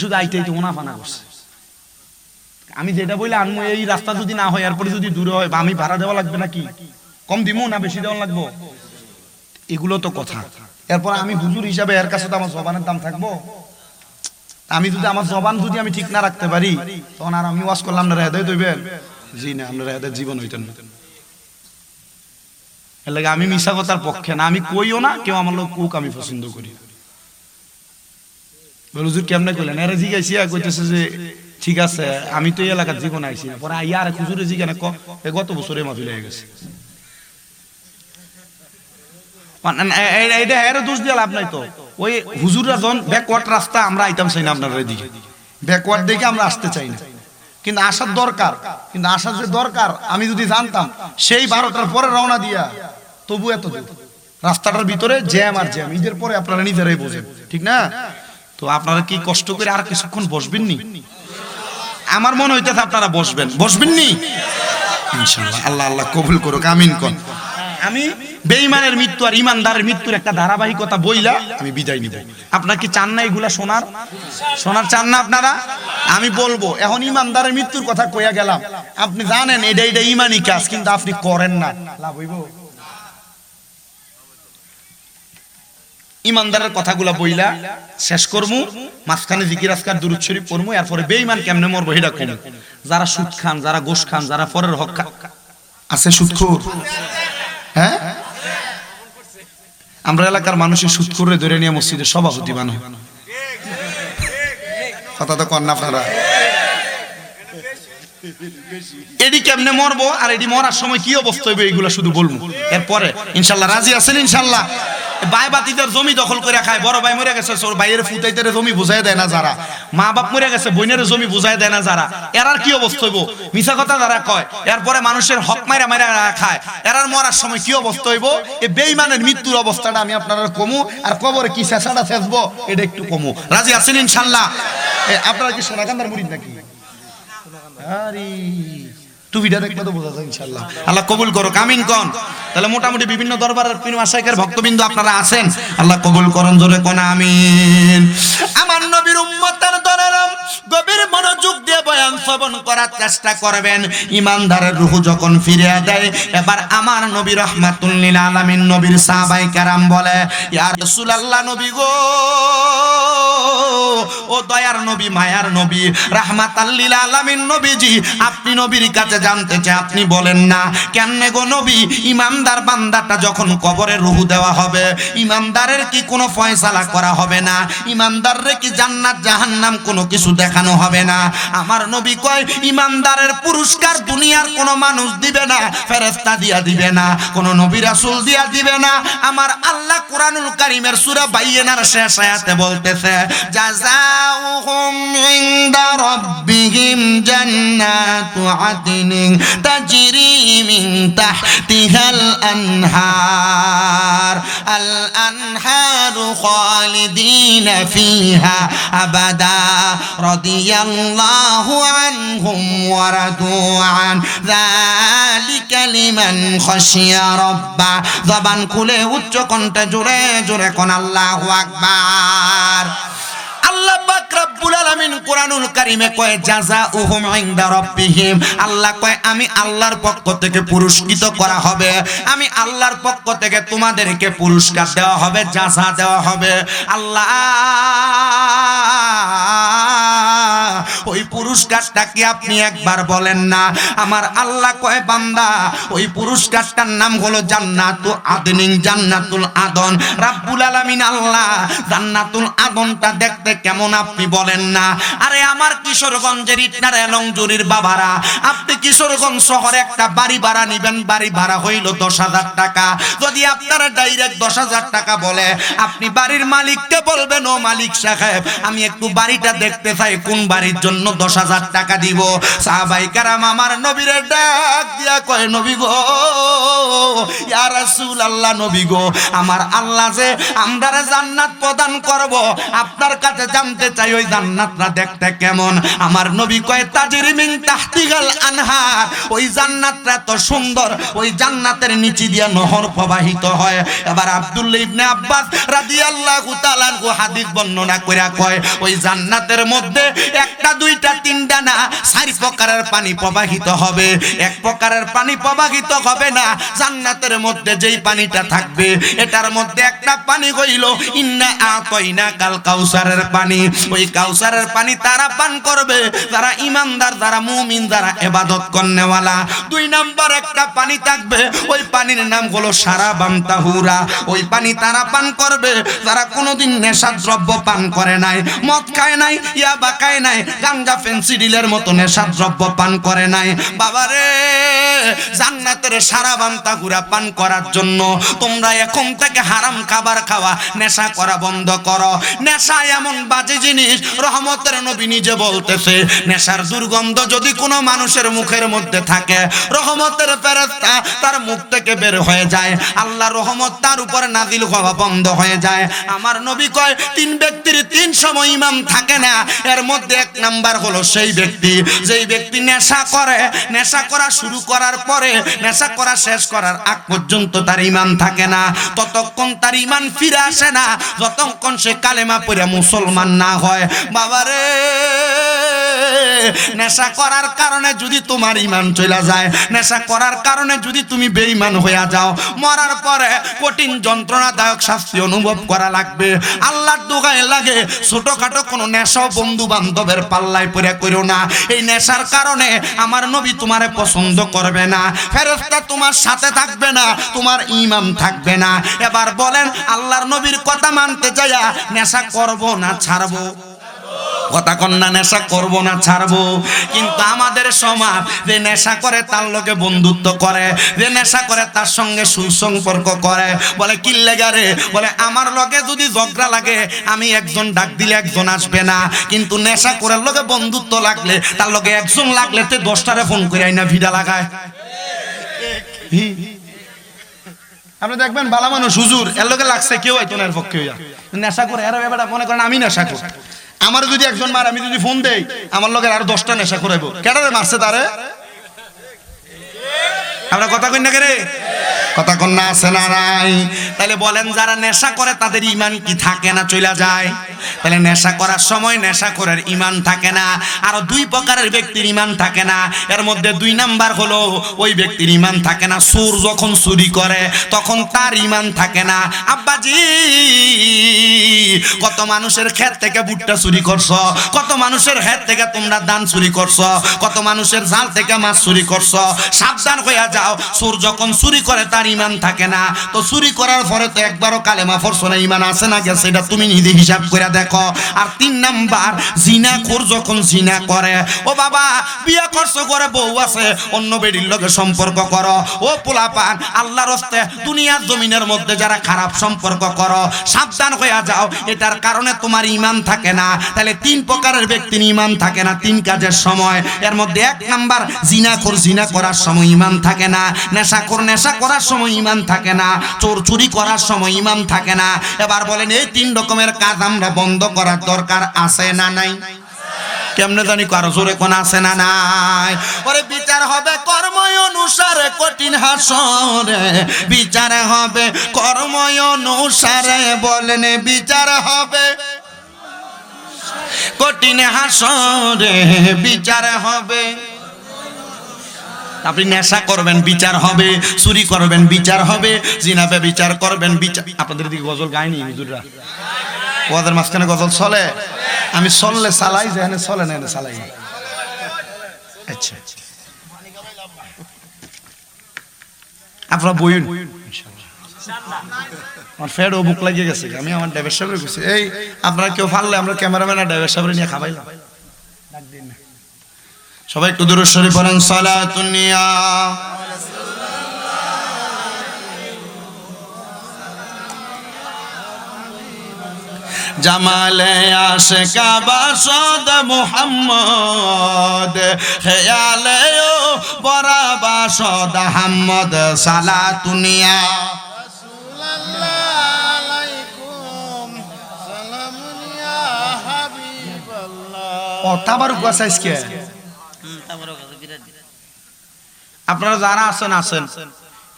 শুধু আইতে মুনাফানা করছে। আমি যেটা বলে আনমু এই রাস্তা যদি না হয়, এরপরে যদি দূরে হয়, বা আমি ভাড়া দেওয়া লাগবে নাকি, কম দিমু না বেশি দেওয়া লাগবো, এগুলো তো কথা। এরপর আমি হুজুর হিসাবে এর কাছে তো আমার জবানের দাম থাকবো। আমি যদি আমার জবান যদি আমি ঠিক না রাখতে পারি, তখন আর আমি ওয়াজ করলাম না হেদায়েত হইবেন? জি না, আপনারা হেদায়েত জীবন হইতেন না। এর লাগে আমি মিশা কথার পক্ষে না, আমি কইও না, কেউ আমার লোক কোক আমি পছন্দ করি। হুজুর কেমনে কইলেন? এর জিগাইছি, কইতেছে যে ঠিক আছে আমি তো এই এলাকার জীবন আইছি না। পরে আইয়া আর হুজুরে জিগানে গত বছরে মাহফিল হয়ে গেছে। এইটা এর দোষ দিয়ে লাভ নাই তো। ওই হুজুররা যখন ব্যাকওয়ার্ড রাস্তা, আমরা আইতাম চাই না আপনার এদিকে, ব্যাকওয়ার্ড দেখে আমরা আসতে চাই না, কিন্তু আসার দরকার। কিন্তু আসার যে দরকার আমি যদি জানতাম, সেই 12টার পরে রওনা দিয়া তবু এত রাস্তাটার ভিতরে জ্যাম আর জ্যাম, ঈদের পরে আপনারা নিজেরাই বোঝেন, ঠিক না? তো আপনারা কি কষ্ট করে আর কিছুক্ষণ বসবেন নি? আমার মনে হইতেছে আপনারা বসবেন, বসবেন নি ইনশাআল্লাহ। আল্লাহ আল্লাহ কবুল করুক, আমিন কোন। আমি বেঈমানের মৃত্যু আর ইমানদারের মৃত্যুর একটা ধারাবাহিকতা বইলা আমি বিদায় নিব। আপনারা কি চান না এগুলা শোনার? চান না আপনারা? আমি বলবো এখন ইমানদারের মৃত্যুর কথা কইয়া গেলাম, আপনি জানেন এটা ইমানি কাজ, কিন্তু আপনি করেন না, লাভ হইব? ইমানদারের কথাগুলা বইলা শেষ করমু, মাঝখানে জিকির আজকার দুরূদ শরীফ পড়মু, এরপরে বেঈমান কেমনে মরবো এটা কমু। যারা সুদ খান, যারা গোশ খান, যারা পরের হক খান, আছে সুদখোর? হ্যাঁ, আমরা এলাকার মানুষের সুদখোরে ধরে নিয়ে মসজিদের সভাপতি বানায়, কথা তো কন না আপনারা। এডি কেমনে মরবো আর এডি মরার সময় কি অবস্থা হইবে, এইগুলা শুধু বলবো। এরপরে ইনশাআল্লাহ রাজি আছেন? ইনশাআল্লাহ। ভাই বাতিদের জমি দখল করে খায়, বড় ভাই মরে গেছে ভাইয়ের ফুটাইতে জমি বুঝাই দেয় না যারা, মা বাপ মরে গেছে বোনের জমি বুঝাই দেয় না যারা, এরার কি অবস্থা হইব? মিছা কথা যারা কয়, এরপরে মানুষের হক মাইরা মাইরা খায়, এরার মরার সময় কি অবস্থা হইব? এই বেঈমানের মৃত্যুর অবস্থাটা আমি আপনারা কমু, আর কবরে কি শেষাটা শেষবো এটা একটু কমু। রাজি আছেন ইনশাআল্লাহ? আপনারা কি সোনাকান্দার মুরিদ নাকি? আরে টুপিটা দেখলে তো বোঝা যায় ইনশাআল্লাহ। আল্লাহ কবুল করুক, আমিন কোন। তাহলে মোটামুটি বিভিন্ন দরবারের পীর মাশায়েখের ভক্তবৃন্দ আপনারা আছেন, আল্লাহ কবুল করুন, জোরে কোন আমিন। আমার নবীর উম্মতের দরেরাম গভীর মনোযোগ দিয়ে বয়ান শ্রবণ করার চেষ্টা করবেন। ইমানদারের রূহ যখন ফিরে দেয়, এবার আমার নবী রাহমাতুল লিল আলামিন নবীর সাহাবায়ে কেরাম বলে, ইয়া রাসূলুল্লাহ, নবী গো, ও দয়ার নবী, মায়ার নবী, রাহমাতাল লিল আলামিন নবীজি, আপনি নবীর কাছে জানতে চাই, আপনি বলেন না কেমনে গো নবী, ইমানদার বান্দাটা যখন কবরে রূহ দেওয়া হবে, ইমানদারের কি কোনো ফয়সালা করা হবে না? ইমানদাররে কি জান্নাত জাহান্নাম কোনো কিছু দেখানো হবে না? আমার নবী কয়, ইমানদারের পুরস্কার দুনিয়ার কোনো মানুষ দিবে না, ফেরেশতা দিয়া দিবে না, কোনো নবী রাসূল দিয়া দিবে না। আমার আল্লাহ কোরআনুল কারীমের সূরা বাইয়িনার শেষ আয়াতে বলতেছে, জাযা জাযাউহুম ইনদা রাব্বিহিম জান্নাতু আদনিন তাজরি মিন তাহতিহাল আনহার আল আনহারু খালিদিনা ফিহা আবাদা রাদিয়াল্লাহু আনহুম ওয়া রাদু আন যালিকা লিমান খাশিয়া রাব্বা। জবান খুলে উচ্চ কণ্ঠে জোরে জোরে কোন আল্লাহু আকবার। আল্লাহ পাক রব্বুল আলামিন কোরআনুল কারীমে কয় জাযাউহুম ইনদা রাব্বিহিম, আল্লাহ কয় আমি আল্লাহর পক্ষ থেকে পুরস্কৃত করা হবে, আমি আল্লাহর পক্ষ থেকে তোমাদেরকে পুরস্কার দেওয়া হবে, জাযা দেওয়া হবে। আল্লাহ ওই পুরস্কারটা কি আপনি একবার বলেন না? আমার আল্লাহ কয় বান্দা ওই পুরস্কারটার নাম হলো জান্নাতু আদনিন, জান্নাতুল আদন। রাব্বুল আলামিন আল্লাহ জান্নাতুল আদনটা দেখতে কেমন আপনি বলেন না? আরে আমার কিশোরগঞ্জের ইটনার এলংজুরির বাবারা, আপনি কিশোরগঞ্জ শহরে একটা বাড়ি ভাড়া নিবেন, বাড়ি ভাড়া হইল 10,000 টাকা। যদি আপনারা ডাইরেক্ট 10,000 টাকা বলে, আপনি বাড়ির মালিককে বলবেন ও মালিক সাহেব আমি একটু বাড়িটা দেখতে চাই, কোন বাড়ির জন্য 10,000 টাকা দিব? সাহাবায়ে কেরাম আমার নবীরে ডাক দিয়া কয় নবী গো, ইয়া রাসূলুল্লাহ, নবী গো আমার আল্লাহ যে আমরারে জান্নাত প্রদান করব, আপনার কাছে জানতে চাই ওই জান্নাতটা দেখতে কেমন? আমার নবী কয় তাজরি মিন তাহতিহাল আনহার, ওই জান্নাতটা তো সুন্দর, ওই জান্নাতের নিচে দিয়া নহর প্রবাহিত হয়। এবার আব্দুল্লাহ ইবনে আব্বাস রাদিয়াল্লাহু তাআলা আনহু হাদিস বর্ণনা কইরা কয় ওই জান্নাতের মধ্যে একটা দুইটা তিনটা না 4 প্রকারের পানি প্রবাহিত হবে, এক প্রকারের পানি প্রবাহিত হবে না। জান্নাতের মধ্যে যেই পানিটা থাকবে এটার মধ্যে একটা পানি হইল ইন্না আতাইনা কাল কাউসারের পানি। ওই কাউসারের পানি তারা পান করবে যারা ঈমানদার, যারা মুমিন, যারা ইবাদত করনেওয়ালা। 2 নাম্বার একটা পানি থাকবে, ওই পানির নাম হলো শারাবান তাহুরা। ওই পানি তারা পান করবে যারা কোনোদিন নেশা দ্রব্য পান করে নাই, মদ খায় নাই, ইয়াবা খায় নাই, গাঞ্জা ফেন্সিডিলের মতো নেশা দ্রব্য পান করে নাই। বাবারে জান্নাতের শারাবান তাহুরা পান করার জন্য তোমরা এখন থেকে হারাম খাবার খাওয়া, নেশা করা বন্ধ করো। নেশা এমন বাজে জিনিস, রহমতের নবী নিজে বলতেছে নেশার দুর্গন্ধ যদি কোনো মানুষের মুখের মধ্যে থাকে, রহমতের ফেরেশতা তার মুখ থেকে বের হয়ে যায়, আল্লাহ রহমত তার উপর নাজিল হওয়া বন্ধ হয়ে যায়। আমার নবী কয় 3 ব্যক্তির 3 সময় ঈমান থাকে না, এর মধ্যে 1 নাম্বার হলো সেই ব্যক্তি যেই ব্যক্তি নেশা করে, নেশা করা শুরু করার পরে নেশা করা শেষ করার আগ পর্যন্ত তার ঈমান থাকে না। ততক্ষণ তার ঈমান ফিরে আসে না যতক্ষণ সে কালেমা পড়ে মুসলমান না হয়। বাবারে নেশা করার কারণে যদি তোমার ঈমান চলে যায়, নেশা করার কারণে যদি তুমি বেঈমান হয়ে যাও, মরার পরে কঠিন যন্ত্রণাদায়ক শাস্তি অনুভব করা লাগবে। আল্লাহর দোহাই লাগে ছোটখাটো কোনো নেশা বন্ধু বান্ধবের পাল্লায় পড়ে কইরো না। এই নেশার কারণে আমার নবী তোমারে পছন্দ করবে না, ফেরেশতা তোমার সাথে থাকবে না, তোমার ঈমান থাকবে না। এবার বলেন আল্লাহর নবীর কথা মানতে যায়া নেশা করব না ছাড়বো? কথা কন্যা, নেশা করব না ছাড়বো। কিন্তু আমাদের সমাজ যে নেশা করে তার লগে বন্ধুত্ব করে, যে নেশা করে তার সঙ্গে সুসম্পর্ক করে, বলে কি লেগা রে, বলে আমার লগে যদি ঝগড়া লাগে আমি একজন ডাক দিলে একজন আসবে না, কিন্তু নেশা করে লগে বন্ধুত্ব লাগলে তার লগে একজন লাগলে তে 10টারে ফোন করে আইনা ভিড়া লাগায়। আপনি দেখবেন বালা মানুষ হুজুর এর লগে লাগছে কেউ আইতো না এর পক্ষে হইয়া, নেশা করে এরা ব্যাপারটা মনে করেন আমি নেশা করি, আমার যদি একজন মার আমি যদি ফোন দেই আমার লগে আর 10টা নেশা করাইবো, কেডারে মারছে তারে? আমরা কথা কই না কে রে? কথা কন্যা আছে না নাই? তাহলে বলেন যারা নেশা করে তাদের ঈমান কি থাকে না চলে যায়? তাহলে নেশা করার সময় নেশা করার ঈমান থাকে না। আর 2 প্রকারের ব্যক্তির ঈমান থাকে না, এর মধ্যে 2 নাম্বার হলো ওই ব্যক্তির ঈমান থাকে না চোর যখন চুরি করে তখন তার ঈমান থাকে না। আব্বাজি কত মানুষের ক্ষেত থেকে ভুট্টা চুরি করছো, কত মানুষের ক্ষেত থেকে তোমরা ধান চুরি করছো, কত মানুষের জাল থেকে মাছ চুরি করছো। সাবধান হইয়া যাও, চোর যখন চুরি করে তার ঈমান থাকে না। তো চুরি করার পরে তো একবারও কালেমা পড়ছো না, ঈমান আছে না গেছে এটা তুমি নিজে হিসাব করে দেখো। আর 3 নাম্বার, জিনাখোর যখন জিনা করে, ও বাবা বিয়া করছো, করে বউ আছে, অন্য বেডির লগে সম্পর্ক করো। ও পোলাপান, আল্লাহর রাস্তায় দুনিয়ার জমিনের মধ্যে যারা খারাপ সম্পর্ক করো, সাবধান হয়ে যাও, এটার কারণে তোমার ঈমান থাকে না। তাহলে 3 প্রকারের ব্যক্তির ঈমান থাকে না 3 কাজের সময়। এর মধ্যে 1 নাম্বার, জিনাখোর জিনা করার সময় ঈমান থাকে না, নেশাখোর নেশা করার সময় ঈমান থাকে না, চোর চুরি করার সময় ঈমান থাকে না। এবার বলেন এই 3 রকমের কাজ আমরা বন্ধ করার দরকার আছে না নাই? কেমনে জানি কারো জোরে কোন আছে না নাই? ওরে বিচার হবে কর্ম অনুসারে, কঠিন হাসরে বিচার হবে কর্ম অনুসারে। বলেন বিচার হবে কঠিন হাসরে, বিচার হবে। আপনি নেশা করবেন বিচার হবে, চুরি করবেন বিচার হবে, জিনাবে বিচার করবেন বিচার। আপনাদের দিকে গজল গায়নি হুজুররা? ওদের মাঝখানে গজল চলে? আমি চললে চালাই, যেখানে চলে না এনে চালাই। আচ্ছা আপনারা বইন, আমার ফেডও বুক লাগিয়ে গেছে। আমি আমার ড্রাইভার সাহেবের কাছে, এই আপনারা কেউ ফাললে আমরা ক্যামেরাম্যান আর ড্রাইভার সাহেবের নিয়ে খাবাইলাম। সবাই একটু দুরূদ শরীফ পড়েন, সালাতুন নিয়া। জামালে আশিকা বাসদ মুহাম্মদ, খেয়ালে ও বরা বাসদ আহমদ, সালাতুন নিয়া। রাসূলুল্লাহ আলাইকুম সালামুন ইয়া হাবিবাল্লাহ। ও তাবারুক আসাইসকে আপনারা যারা আছেন আছেন,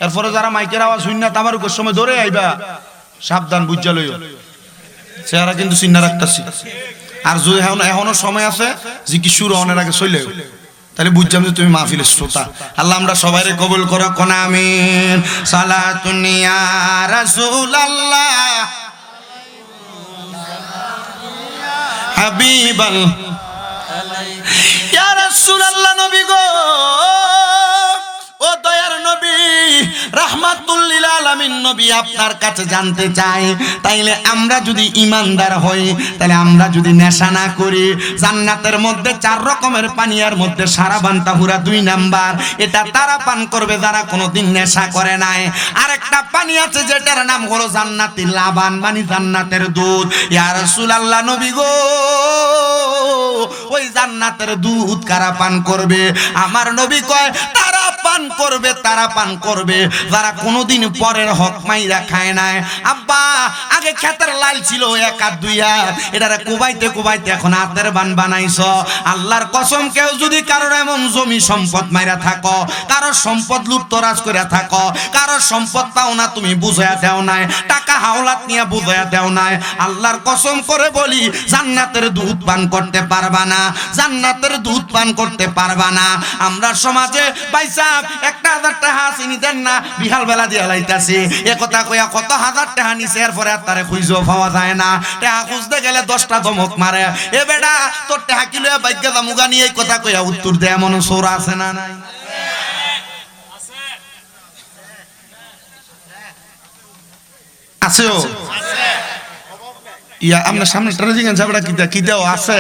এরপরে যারা মাইকের আওয়াজ শুন না তাবারুকের সময় ধরে আইবা, সাবধান বুঝা লইও, চেহারা কিন্তু চিন্তা রাখতেছি। আর যদি এখনো সময় আছে যে কি শুরু হওয়ার আগে চলে, তাহলে বুঝলাম যে তুমি মাহফিলের শ্রোতা। আল্লাহ আমরা সবাইরে কবুল করো, কোন আমিন। সালাতুন ইয়া রাসূলুল্লাহ হাবিবাল, ইয়া রাসূলুল্লাহ নবী গো, ও দয়ার নবী, রাহমাতুল লিল আলামিন নবী, আপনার কাছে জানতে চাই, তাইলে আমরা যদি ঈমানদার হই, তাহলে আমরা যদি নেশা না করি, জান্নাতের মধ্যে 4 রকমের পানির মধ্যে সারাবান তাহুরা 2 নাম্বার, এটা তারা পান করবে যারা কোনোদিন নেশা করে নাই। আরেকটা পানি আছে যেটার নাম হলো জান্নাতি লাবান, মানে জান্নাতের দুধ। ইয়া রাসূলুল্লাহ নবী গো, ওই জান্নাতের দুধ কারা পান করবে? আমার নবী কয় তারা পান করবে, তারা পান করবে যারা কোনোদিন পরের হক মাইরা খায় নাই। আব্বা আগে ক্ষেতের লাল ছিল 1 আর 2 হাত, এটারে কুবাইতে কুবাইতে এখন হাতের বান বানাইছো। আল্লাহর কসম, কেউ যদি কারোর এমন জমি সম্পদ মাইরা থাকো, কারোর সম্পদ লুটতরাজ করে থাকো, কারোর সম্পদ পাও না তুমি বুঝায়া দেও নাই, টাকা হাওলাত নিয়ে বুঝায়া দেও নাই, আল্লাহর কসম করে বলি জান্নাতের দুধ পান করতে পারবা না, জান্নাতের দুধ পান করতে পারবা না। আমরা সমাজে পয়সা 1000 টাকা চিনি দেন না, বিহাল বেলা দিয়া লাইতাছি, এ কথা কইয়া কত হাজার টাকা নিছে, এরপরে আর তারে খুঁজো পাওয়া যায় না। টাকা খুঁজতে গেলে 10টা ধমক মারে, এ বেটা তোর টাকা কি লইয়া বাইকে জামুগা নিয়ে এই কথা কইয়া উত্তর দেয়, এমন সোর আছে না নাই? আছে ও ইয়া আপনার সামনে ট্রেজিং ঝাবড়া কি দেও আছে?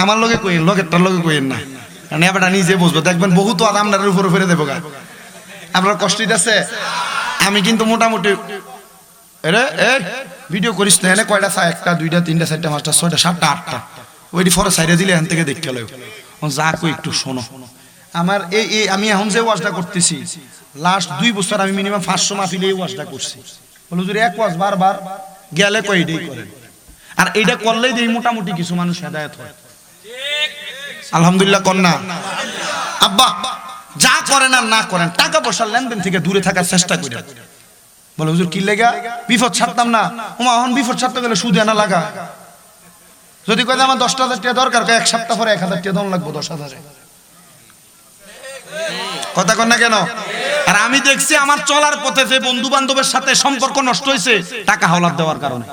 আমার লগে কইেন, লগেরটার লগে কইেন না, কারণ এবারটা নিজে বুঝবো, দেখবেন বহুত আপনার উপরে ফেলে দেবো গা। আপনার কষ্ট আছে। আমি কিন্তু মোটামুটি ভিডিও করিস না, এনে কয়টা চা, 1টা 2টা 3টা 4টা 5টা 6টা 7টা 8টা, ওইটি ফরে সাইডে দিলে এখান থেকে দেখতে লয়। যা কই একটু শোনো, আমার এই আমি এখন যে ওয়াজটা করতেছি, লাস্ট 2 বছর আমি মিনিমাম 500 মাহফিলে এই ওয়াজটা করছি। বলে হুজুর এক ওয়াজ বারবার গেলে কয়টাই করেন, আর এইটা করলেই দেখি মোটামুটি কিছু মানুষ হেদায়েত হয়। আলহামদুলিল্লাহ কন্যা আব্বা যা করেন আর না করেন, টাকা পয়সার লেনদেন থেকে দূরে থাকার চেষ্টা করেন। বলে হুজুর কি লেগা বিপদ ছাড়তাম না, ওমা এখন বিপদ ছাড়তে গেলে সুদ আনা লাগা। যদি কয় আমার 10,000 টাকা দরকার, 1 সপ্তাহ পরে 1000 টাকা দাম লাগবে 10,000। কথা কন না কেন? আর আমি দেখছি আমার চলার পথে যে বন্ধু বান্ধবের সাথে সম্পর্ক নষ্ট হয়েছে টাকা হাওলাত দেওয়ার কারণে।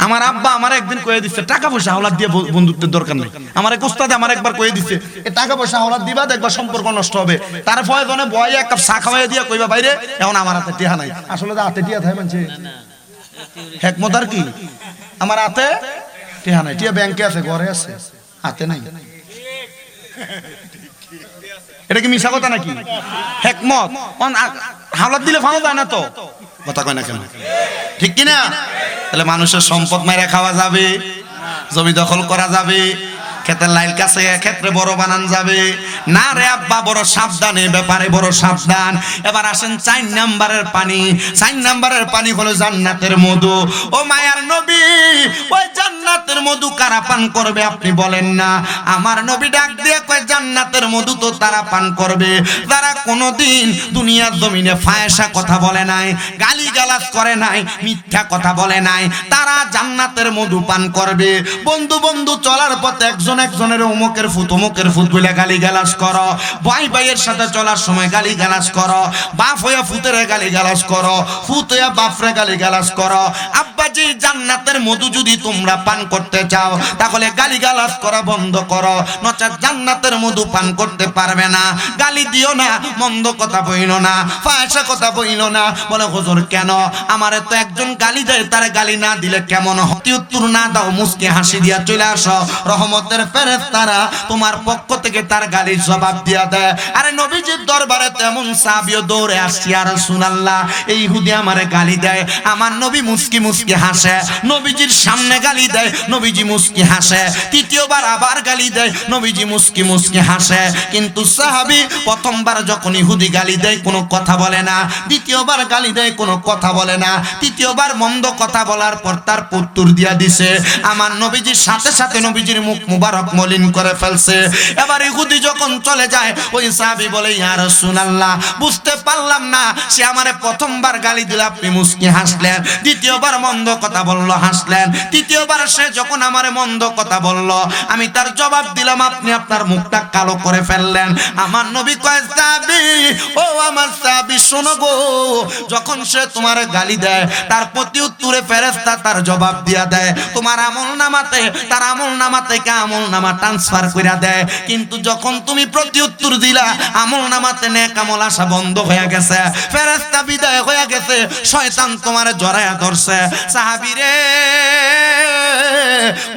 আমার আব্বা আমার একদিন কয়ে দিচ্ছে টাকা পয়সা হাওলাত দিয়ে বন্ধুত্বের দরকার নেই। আমার এক উস্তাদ আমার একবার কয়ে দিচ্ছে এ টাকা পয়সা হাওলাত দিবা দেখবা সম্পর্ক নষ্ট হবে। তার প্রয়োজনে বয়ে এক কাপ চা খাওয়াই দিয়া কইবা বাইরে এখন আমার হাতে টিয়া নাই। আসলে তো হাতে টিয়া থাকে মানছে হেকমত আর কি, আমার হাতে টিয়া নাই, টিয়া ব্যাংকে আছে ঘরে আছে হাতে নাই। এটা কি মিশা কথা নাকি? হেকমত হাওলাত দিলে ফানো যায় না তো, কথা কয় না কেন, ঠিক কিনা? তাহলে মানুষের সম্পদ মেরে খাওয়া যাবে, জমি দখল করা যাবে, ক্ষেতের লাইল কাছে ক্ষেত্রে বড় বানান যাবে না রে আব্বা, বড় সাবধান এ ব্যাপারে, বড় সাবধান। এবার আসেন 4 নাম্বারের পানি। 4 নাম্বারের পানি হলো জান্নাতের মধু। ও মায়ার নবী, ওই জান্নাতের মধু কারা পান করবে আপনি বলেন না? আমার নবী ডাক দিয়ে কয় জান্নাতের মধু তো তারা পান করবে যারা কোনোদিন দুনিয়ার জমিনে ফায়সা কথা বলে নাই, গালিগালাজ করে নাই, মিথ্যা কথা বলে নাই, তারা জান্নাতের মধু পান করবে। বন্ধু বন্ধু চলার পথে একজনের অমুকের ফুত বলে গালিগালাজ করো, ভাই ভাইয়ের সাথে চলার সময় গালিগালাজ করো, বাপ হইয়া ফুতের গালিগালাজ করো, ফুত হইয়া বাপরে গালিগালাজ করো। আব্বাজি জান্নাতের মধু যদি তোমরা পান করতে চাও তাহলে গালিগালাজ করা বন্ধ করো, নচেৎ জান্নাতের মধু পান করতে পারবে না। গালি দিও না, মন্দ কথা বইলো না, ফায়সা কথা বইলো না। বলে হুজুর কেন? আমারে তো একজন গালি দেয়, তার গালি না দিলে কেমন হয়? উত্তর না দাও, মুস্কি হাসি দিয়া চলে আসো, রহমতের ফেরেশতারা তোমার পক্ষ থেকে তার গালির জবাব দিয়া দেয়। আরে নবীজির দরবারে তেমন সাহাবীও দৌড়ে আসছে, ইয়া রাসূলুল্লাহ এই ইহুদি আমারে গালি দেয়, আমার নবী মুস্কি মুস্কি হাসে। নবীজির সামনে গালি দেয়, নবীজি মুস্কি হাসে। তৃতীয়বার আবার গালি দেয়, নবীজি মুস্কি মুস্কি হাসে। কিন্তু সাহাবী প্রথমবার যখন ইহুদি গালি দেয় কোনো কথা বলে না, দ্বিতীয়বার গালি দেয় কোনো কথা বলে না, তৃতীয়বার মন্দ কথা বলার পর তার উত্তর দিয়া দিছে। আমার নবীজির সাথে সাথে নবীজির মুখ মুবারক মলিন করে ফেলছে। এবার ইহুদি যখন চলে যায়, ওই সাহাবী বলে ইয়া রাসূলুল্লাহ বুঝতে পারলাম না, সে আমারে প্রথমবার গালি দিল আপনি মুস্কি হাসলেন, দ্বিতীয়বার মন্দ কথা বলল হাসলেন, তৃতীয়বার সে যখন আমারে মন্দ কথা বলল আমি তার জবাব দিলাম আপনি আপনার মুখটা কালো করে ফেললেন। আমার নবী কয় সাহাবী, ও আমার সাহাবী শোনো গো, যখন সে তোমার গালি দেয় তার প্রতি উত্তরে ফেরেশতা তার জবাব দিয়া দেয়, তোমার আমলনামাতে তার আমলনামা থেকে আমলনামা ট্রান্সফার কইরা দেয়। কিন্তু যখন তুমি প্রতি উত্তর দিলা আমলনামাতে নেক আমল আসা বন্ধ হয়ে গেছে, ফেরেশতা বিদায় হয়ে গেছে, শয়তান তোমার জড়ায়া ধরছে। সাহাবী রে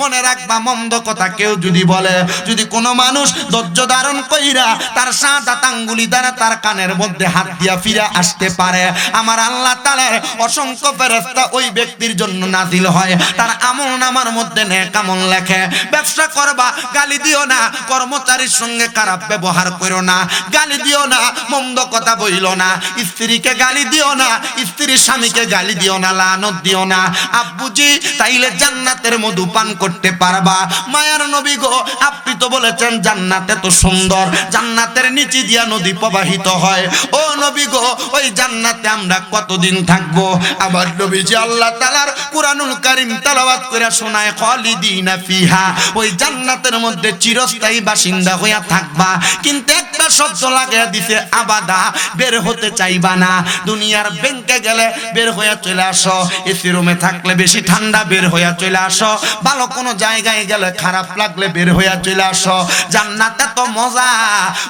মনে রাখবা, মন্দ কথা কেউ যদি বলে, যদি কোনো মানুষ ধৈর্য ধারণ কইরা তার শাহাদাত আঙ্গুলি দ্বারা তার কানের মধ্যে হাত দিয়া ফিরে আসতে পারে, আমার আল্লাহ তাআলার অসংখ্য ফেরেশতা ওই ব্যক্তির জন্য নাজিল হয়, তার আমলনামার মধ্যে নেক আমল লেখে। ব্যবসা করবা গালি দিও না, কর্মচারীর সঙ্গে খারাপ ব্যবহার করো না, গালি দিও না, মন্দ কথা বইলো না, স্ত্রীকে গালি দিও না, স্ত্রীর স্বামীকে গালি দিও না, লানত দিও না। আব্বুজি তাইলে জান্নাতের মধু পান করতে পারবা? মায়ার নবী গো, আপনি তো বলেছেন জান্নাতে তো সুন্দর, জান্নাতের নিচে দিয়া নদী প্রবাহিত হয়। ও নবী গো, ওই জান্নাতে আমরা কতদিন থাকবো? আবার নবীজি আল্লাহ তাআলার কুরআনুল কারীম তেলাওয়াত করে শোনায় খালিদিনা ফিহা, ওই জান্নাতের মধ্যে চিরস্থায়ী বাসিন্দা হইয়া থাকবা। কিন্তু একটা শব্দ লাগিয়ে দিছে আবাদা, বের হতে চাইবা না। দুনিয়ার ব্যাংকে গেলে বের হইয়া চলে আসো, এসি রুমে থাকলে বেশি ঠান্ডা বের হইয়া চলে আসো, ভালো কোনো জায়গায় গেলে খারাপ লাগলে বের হইয়া চলে আসো। জান্নাতে তো মজা,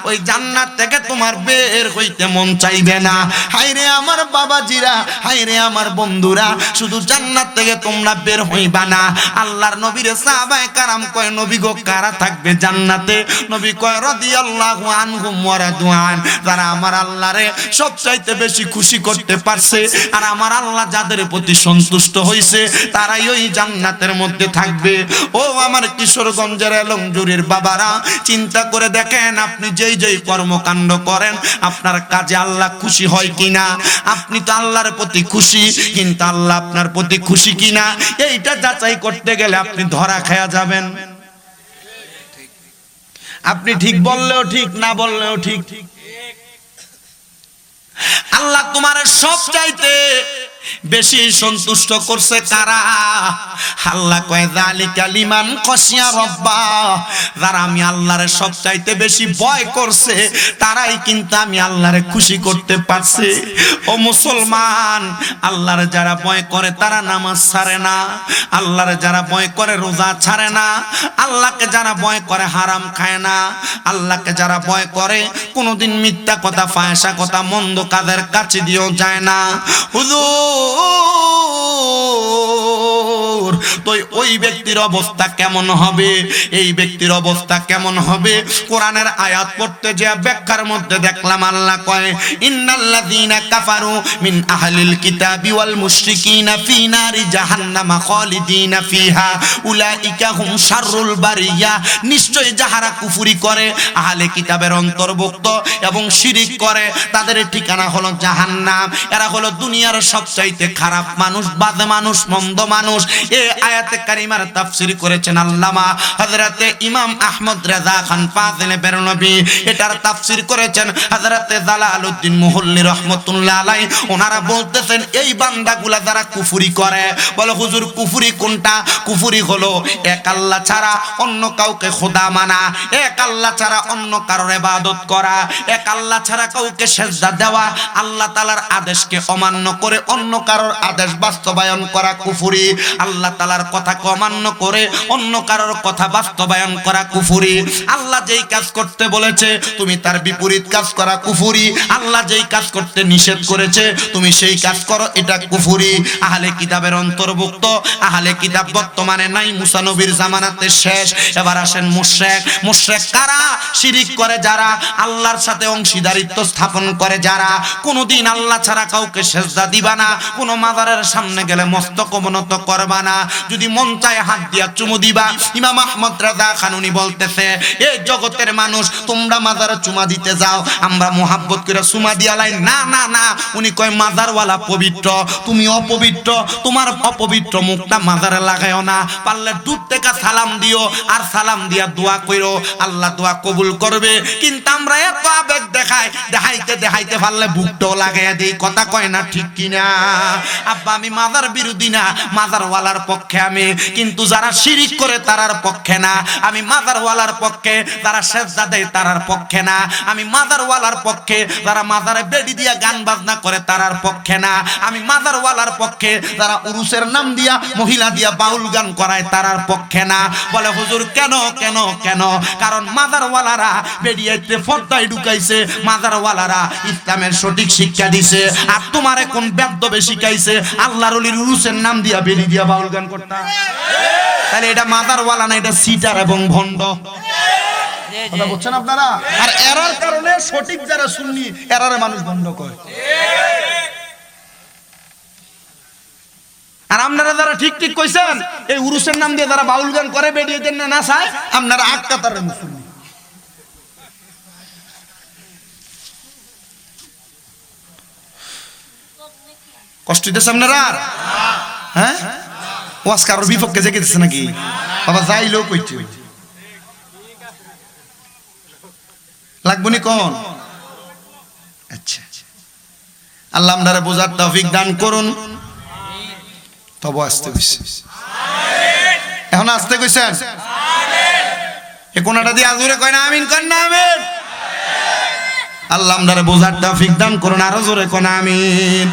ওই জান্নাত থেকে তোমার বের হইতে মন চাইবে না। হায়রে আমার বাবাজিরা, হায়রে আমার বন্ধুরা, শুধু জান্নাত থেকে তোমরা বের হইবা না। আল্লাহর নবীর সাহাবায়ে কারাম কয় নবী গো কারা থাকবে জান্নাতে? নবী কয় রাদিয়াল্লাহু আনহুম ওয়া রাদওয়ান, যারা আমার আল্লাহরে সবচাইতে বেশি খুশি করতে পারছে আর আমার আল্লাহ যাদের প্রতি সন্তুষ্ট হইছে তারাই ওই জান্নাতের মধ্যে থাকবে। ও আমার কিশোরগঞ্জের এলংজুরির বাবারা, চিন্তা করে দেখেন আপনি যেই যেই কর্মকাণ্ড করেন আপনার কাজে আল্লাহ খুশি হয় কিনা? আপনি তো আল্লাহর প্রতি খুশি, কিন্তু আল্লাহ আপনার প্রতি খুশি কিনা এইটা যাচাই করতে গেলে আপনি ধরা খেয়া যাবেন। আপনি ঠিক বললেও ঠিক, না বললেও ঠিক। আল্লাহ তোমার সব চাইতে বেশি সন্তুষ্ট করছে কারা? আল্লাহ কয় যালিকা লিমান খাশিয়া রাব্বা, যারা আমি আল্লাহরে সবচাইতে বেশি ভয় করছে তারাই কিন্তু আমি আল্লাহরে খুশি করতে পারছে। ও মুসলমান, আল্লাহরে যারা ভয় করে তারা নামাজ ছাড়ে না, আল্লাহরে যারা ভয় করে রোজা ছাড়ে না, আল্লাহকে যারা ভয় করে হারাম খায় না, আল্লাহকে যারা ভয় করে কোনোদিন মিথ্যা কথা ফাহিশা কথা মন্দ কাজের কাছে দিয়েও যায় না। হুজুর, তো ওই ব্যক্তির অবস্থা কেমন হবে? এই ব্যক্তির অবস্থা কেমন হবে? কোরআনের আয়াত পড়তে যে ব্যাখ্যার মধ্যে দেখলাম আল্লাহ কয় ইন্নাল্লাযীনা কাফারু মিন আহলিল কিতাবি ওয়াল মুশরিকিনা ফি নারি জাহান্নামা খালিদিনা ফিহা উলাইকা হুম শাররুল বারিয়া, নিশ্চয় যাহারা কুফরি করে আহলে কিতাবের অন্তর্ভুক্ত এবং শিরিক করে তাদের ঠিকানা হলো জাহান্নাম। এরা হলো দুনিয়ার সবচাইতে খারাপ মানুষ, বাজে মানুষ, মন্দ মানুষ। এই আয়াতে কারিমার তাফসীর করেছেন আল্লামা হযরতে ইমাম আহমদ রেজা খান ফাজিলে বেরলভী। এটার তাফসীর করেছেন হযরতে জালালউদ্দিন মুহল্লী রাহমাতুল্লাহ আলাইহি। ওনারা বলতেছেন এই বান্দাগুলা যারা কুফরি করে, বলে হুজুর কুফরি কোনটা? কুফরি হলো এক আল্লাহ ছাড়া অন্য কাউকে খোদা মানা, এক আল্লাহ ছাড়া অন্য কারোর ইবাদত করা, এক আল্লাহ ছাড়া কাউকে সেজদা দেওয়া, আল্লাহ তাআলার আদেশকে অমান্য করে অন্য কারোর আদেশ বাস্তবায়ন করা কুফরি। আল্লাহ তাআলার কথাকে অমান্য করে অন্য কারোর কথা বাস্তবায়ন করা কুফরি। আল্লাহ যেই কাজ করতে বলেছে তুমি তার বিপরীত কাজ করা কুফরি। আল্লাহ যেই কাজ করতে নিষেধ করেছে তুমি সেই কাজ করো, এটা কুফরি। আহলে কিতাবের অন্তর্ভুক্ত। আহলে কিতাব বর্তমানে নাই, মুসা নবীর জামানাতে শেষ। এবার আসেন মুশরিক। মুশরিক কারা? শিরিক করে যারা, আল্লাহর সাথে অংশীদারিত্ব স্থাপন করে যারা, কোনোদিন আল্লাহ ছাড়া কাউকে সেজদা দিবা না, কোনো মাজারের সামনে গেলে মস্তক অবনত করবা না, যদি মন চায় হাত দিয়া চুমু দিবা। ইমাম আহমদ রাজা খান উনি বলতেছে এই জগতের মানুষ তোমরা মাজারে চুমা দিতে যাও, আমরা মোহাব্বত করে চুমা দিয়ালাই না না না। উনি কয় মাজারওয়ালা পবিত্র, তুমি অপবিত্র, তোমার অপবিত্র মুখটা মাজারে লাগাইও না, পারলে দূর থেকে সালাম দিও, আর সালাম দিয়া দোয়া কইরো, আল্লাহ দোয়া কবুল করবে। কিন্তু আমরা এত আবেগ দেখাইতে দেখাইতে পারলে বুকটাও লাগাইয়া দেই, কথা কয় না ঠিক কিনা? আব্বা আমি মাজার বিরোধী না, মাজারওয়ালার পক্ষে আমি, কিন্তু যারা শিরিক করে তারার পক্ষে না। আমি মাজারওয়ালার পক্ষে, যারা সেজদা দেয় তারার পক্ষে না। আমি মাজারওয়ালার পক্ষে, যারা মাজারে বেড়ি দিয়া গান বাজনা করে তারার পক্ষে না। আমি মাজারওয়ালার পক্ষে, যারা উরুসের নাম দিয়া মহিলা দিয়া বাউল গান করায় তারার পক্ষে না। বলে হুজুর কেন কেন কেন? কারণ মাজারওয়ালারা বেড়িয়াইতে ফর্দায় ঢুকাইছে, মাজারওয়ালারা ইসলামের সঠিক শিক্ষা দিছে। আর তোমারে কোন বেদ্যবে শিখাইছে আল্লাহর ওলির উরুসের নাম দিয়া বেড়ি দিয়া বাউল গান করতা? তাহলে এটা মাজারওয়ালা না, এটা সিটার এবং ভণ্ড। কথা বলছেন আপনারা? আর এরার কারণে সঠিক যারা সুন্নি এরারে মানুষ ভণ্ড কয়। আর আপনারা যারা ঠিক ঠিক কইছেন এই উরুসের নাম দিয়ে যারা বাউল গান করে বেরিয়ে দেন না চায়, আপনারা আট কাতারে মুসলমান। কষ্ট দিতেছে আপনারা? হ্যাঁ, ওয়াজ কারোর বিপক্ষে জেগে দিচ্ছে নাকি? বাবা যাইলো কইতে লাগবো নি কোন? আচ্ছা, আল্লাহ আপনারা বোঝার তৌফিক দান করুন। তবে আসতে কইছে, এখন আসতে কইছেন এ কোনটা দিয়ে আজুরে কয় না আমিন, কয় না আমিন। আল্লাহ আপনারা বোঝার তৌফিক দান করুন, আরো জোরে কয় না আমিন।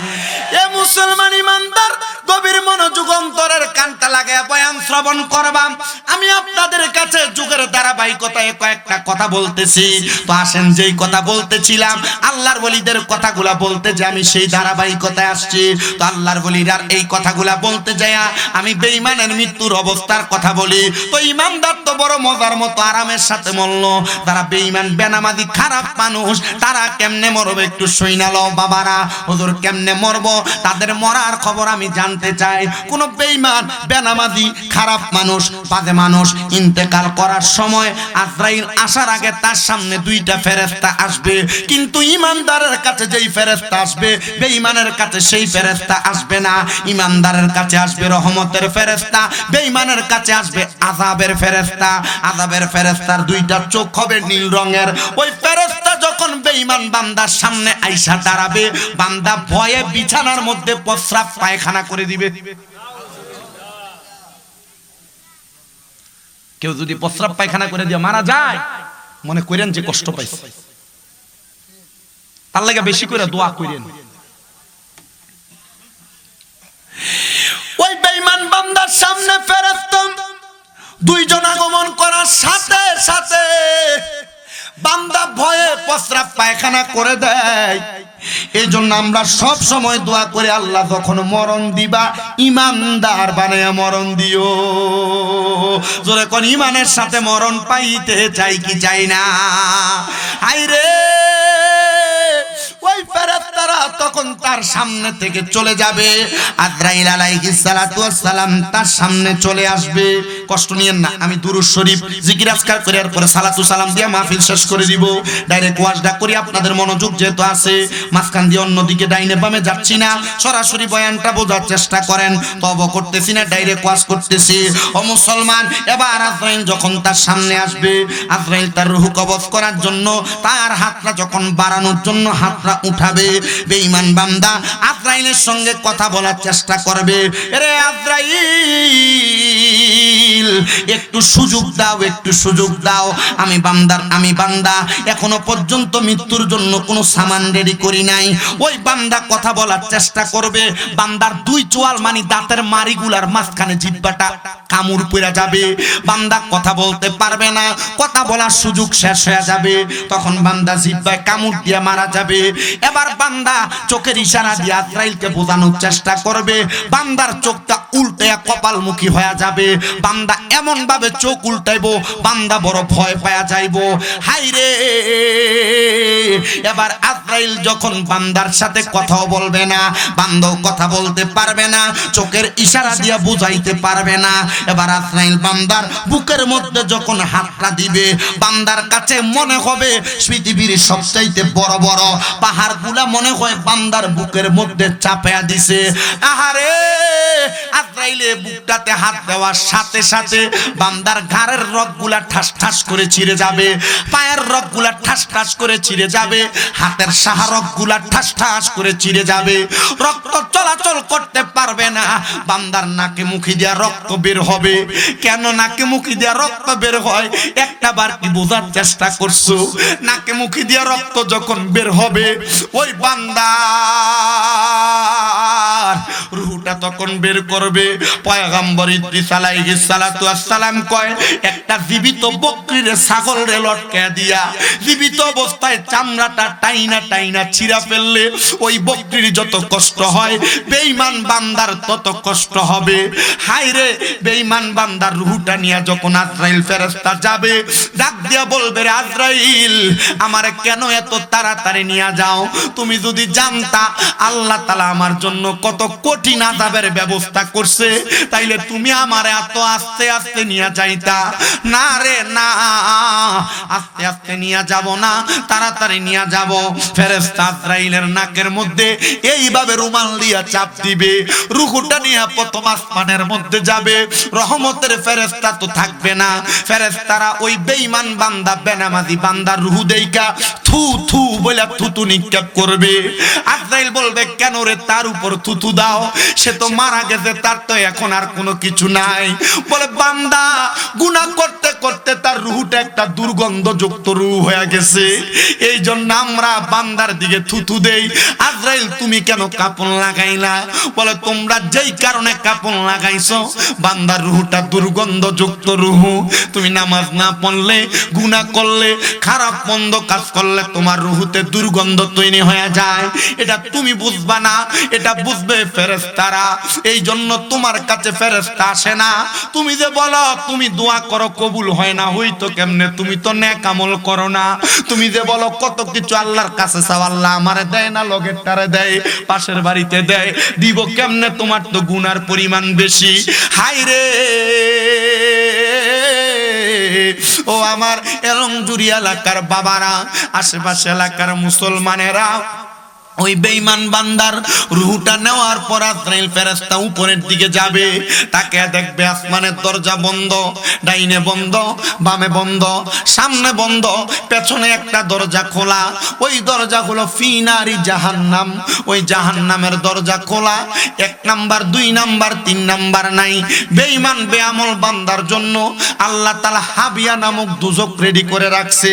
এ মুসলমান ইমানদার গভীর মনোযোগ অন্তরের কানটা লাগায় বয়ান শ্রবণ করবাম। আমি আপনাদের কাছে যুগের ধারাবাহিকতায় কয়েকটা কথা বলতেছি। তো আসেন যেই কথা বলতেছিলাম আল্লাহর ওলিদের কথাগুলা বলতে যে আমি সেই ধারাবাহিকতায় আসছি। তো আল্লাহর ওলিরার এই কথাগুলা বলতে যায়া আমি বেঈমানের মৃত্যুর অবস্থার কথা বলি। তো ইমানদার তো বড় মজার মতো আরামের সাথে মরল। তারা বেঈমান বেনামাজি খারাপ মানুষ, তারা কেমনে মরবে একটু শুইনা লও বাবারা। হুজুর কেমনে মরবো তাদের মরার খবর আমি জানতে চাই। কোন বেঈমান বেনামাজি খারাপ মানুষ বাজে মানুষ ইন্তেকাল করার সময় আজরাইল আসার আগে তার সামনে দুইটা ফেরেশতা আসবে, কিন্তু ইমানদারের কাছে যেই ফেরেশতা আসবে বেঈমানের কাছে সেই ফেরেশতা আসবে না। ইমানদারের কাছে আসবে রহমতের ফেরেশতা, বেঈমানের কাছে আসবে আযাবের ফেরেশতা। আযাবের ফেরেশতার দুইটা চোখ হবে নীল রঙের। ওই ফেরেশতা যখন যখন বেঈমান বান্দার সামনে আইসা দাঁড়াবে, বান্দা ভয়ে বিছানার মধ্যে প্রস্রাব পায়খানা করে দিবে। কেউ যদি প্রস্রাব পায়খানা করে দিয়ে মারা যায়, মনে করেন যে কষ্ট পাইছে, তার লাগে বেশি করে দোয়া করেন। ওই বেঈমান বান্দার সামনে ফেরেশতা দুইজন আগমন করার সাথে সাথে বান্দা ভয়ে প্রস্রাব পায়খানা করে দেয়। এই জন্য আমরা সব সময় দোয়া করি, আল্লাহ যখন মরণ দিবা ইমানদার বানায়া মরণ দিও। জোরে কোন ইমানের সাথে মরণ পাইতে চাই কি চাই না? আইরে ওই ফেরেশতারা তখন তার সামনে থেকে চলে যাবে। আজরাইল আলাইহিস সালাতু ওয়াস সালাম তার সামনে চলে আসবে। কষ্ট নিয়েন না, আমি দুরূদ শরীফ জিকির আজকার করে এরপরে সালাতু সালাম দিয়ে মাহফিল শেষ করে দিব। ডাইরেক্ট ওয়াজটা করি, আপনাদের মনোযোগ যেহেতু আছে, মাঝখান দিয়ে অন্যদিকে ডাইনে বামে যাচ্ছি না, সরাসরি বয়ানটা বোঝার চেষ্টা করেন। তওবা করতেছি না, ডাইরেক্ট ওয়াজ করতেছি। ও মুসলমান, এবার আজরাইল যখন তার সামনে আসবে, আজরাইল তার রূহ কবজ করার জন্য তার হাতটা যখন বাড়ানোর জন্য হাতটা উঠাবে, বেঈমান বান্দা আজরাইলের সঙ্গে কথা বলার চেষ্টা করবে। আরে আজরাইল, একটু সুযোগ দাও, একটু সুযোগ দাও, আমি বান্দা এখনো পর্যন্ত মৃত্যুর জন্য কোনো সামান রেডি করি নাই। ওই বান্দা কথা বলার চেষ্টা করবে, বান্দার দুই চোয়াল মানে দাঁতের মাড়িগুলার মাঝখানে জিহ্বাটা কামড় পড়ে যাবে, বান্দা কথা বলতে পারবে না, কথা বলার সুযোগ শেষ হয়ে যাবে, তখন বান্দা জিহ্বায় কামড় দিয়ে মারা যাবে। এবার বান্দা চোখের ইশারা দিয়ে আজরাইলকে বোঝানোর চেষ্টা করবে, বান্দার চোখটা উল্টে কপালমুখী হয়ে যাবে, বান্দা এমন ভাবে চোখ উল্টাইবো, বান্দা বড় ভয় পায়া যাইবো। হাইরে, এবার আজরাইল যখন বান্দার সাথে কথাও বলবে না, বান্দাও কথা বলতে পারবে না, চোখের ইশারা দিয়ে বুঝাইতে পারবে না। এবার আজরাইল বান্দার বুকের মধ্যে যখন হাতটা দিবে, বান্দার কাছে মনে হবে পৃথিবীর সবচাইতে বড় বড় পাহাড়গুলা মনে হয় বান্দার বুকের মধ্যে চাপায়া দিছে। আহারে, আজরাইলে বুকটাতে হাত দেওয়ার সাথে সাথে বান্দার ঘাড়ের রগগুলা ঠাস ঠাস করে ছিঁড়ে যাবে, পায়ের রগগুলা ঠাস ঠাস করে ছিঁড়ে যাবে, হাতের সাহারকগুলা ঠাস ঠাস করে ছিঁড়ে যাবে, রক্ত চলাচল করতে পারবে না। বান্দার নাকে মুখে দিয়া রক্ত বের হবে। কেন নাকে মুখে দিয়া রক্ত বের হয় একটা বার কি বোঝার চেষ্টা করছো? নাকে মুখে দিয়া রক্ত যখন বের হবে, ওই বান্দার রূহটা তখন বের করবে। পয়গম্বর ইদ্রিস আলাইহিস সালাতু ওয়াস সালাম কয়, একটা জীবিত বকরিরে ছাগলরে লটকায়া দিয়া জীবিত অবস্থায় চামড়াটা টাইনা টাইনা ছিঁড়া ফেললে ওই বকরির যত কষ্ট হয়, বেঈমান বান্দার তত কষ্ট হবে। হায়রে, বেঈমান বান্দার রূহটা নিয়ে যখন আজরাইল ফেরেশতা যাবে, ডাক দিয়া বলবে, রে আজরাইল, আমারে কেন এত তাড়াতাড়ি নিয়ে যাও? তুমি যদি জানতা আল্লাহ তাআলা আমার জন্য কত কঠিন আযাবের ব্যবস্থা করছে, তাইলে তুমি আমারে এত আস্তে আস্তে নিয়ে যাইতা না। রে না, আস্তে আস্তে নিয়ে যাব না, তাড়াতাড়ি নিয়ে যাব। ফেরেশতা আজরাইলের নাকের মধ্যে এইভাবে রুমাল দিয়া চাপ দিবে, রূহটা নিয়ে প্রথম আসমানের মধ্যে যাবে। রহমতের ফেরেশতা তো থাকবে না, ফেরেশতারা ওই বেঈমান বান্দা বেনামাজি বান্দার রূহ দেইকা থু থু বলে থুতু নিক্ষেপ করবে। আজরাইল বলবে, কেন রে তার উপর থুতু দাও? সে তো মারা গেছে, তার তো এখন আর কোনো কিছু নাই। বলে, বান্দা গুনাহ করতে করতে তার রূহটা একটা দুর্গন্ধযুক্ত রূহ হয়ে গেছে, এই জন্য আমরা বান্দার দিকে থুতু দেই। আজরাইল, তুমি কেন কাপড় লাগাইলা? বলে, তোমরা যেই কারণে কাপড় লাগাইছো, বান্দার রূহটা দুর্গন্ধযুক্ত রূহ। তুমি নামাজ না পড়লে, গুনাহ করলে, খারাপ মন্দ কাজ করলে তোমার রূহতে দুর্গন্ধ তৈরি হয়ে যায়। এটা তুমি বুঝবা না, এটা বুঝবে ফেরেশতারা। এই জন্য তোমার কাছে ফেরেশতা আসে না। তুমি যে বলো তুমি দোয়া করো কবুল হয় না, হইতো কেমনে? তুমি তো নেক আমল করো না। তুমি যে বলো কত কিছু আল্লাহর কাছে চাও, আল্লাহ আমারে দেয় না, লগেরটারে দেয়, পাশের বাড়িতে দেয়, দিব কেমনে? তোমার তো গুনার পরিমাণ বেশি। হায়রে, ও আমার এলংজুরি এলাকার বাবারা, আশেপাশে এলাকার মুসলমানেরা, ওই বেঈমান বান্দার রূহটা নেওয়ার পর আজরাইল ফেরেশতা উপরের দিকে যাবে, তাকে দেখবে আসমানের দরজা বন্ধ, ডাইনে বন্ধ, বামে বন্ধ, সামনে বন্ধ, পেছনে একটা দরজা খোলা। ওই দরজা হলো ফি নারি জাহান্নাম, ওই জাহান্নামের দরজা খোলা। 1 নাম্বার 2 নাম্বার 3 নাম্বার নাই। বেঈমান বেআমল বান্দার জন্য আল্লাহ তাআলা হাবিয়া নামক দুজক রেডি করে রাখছে।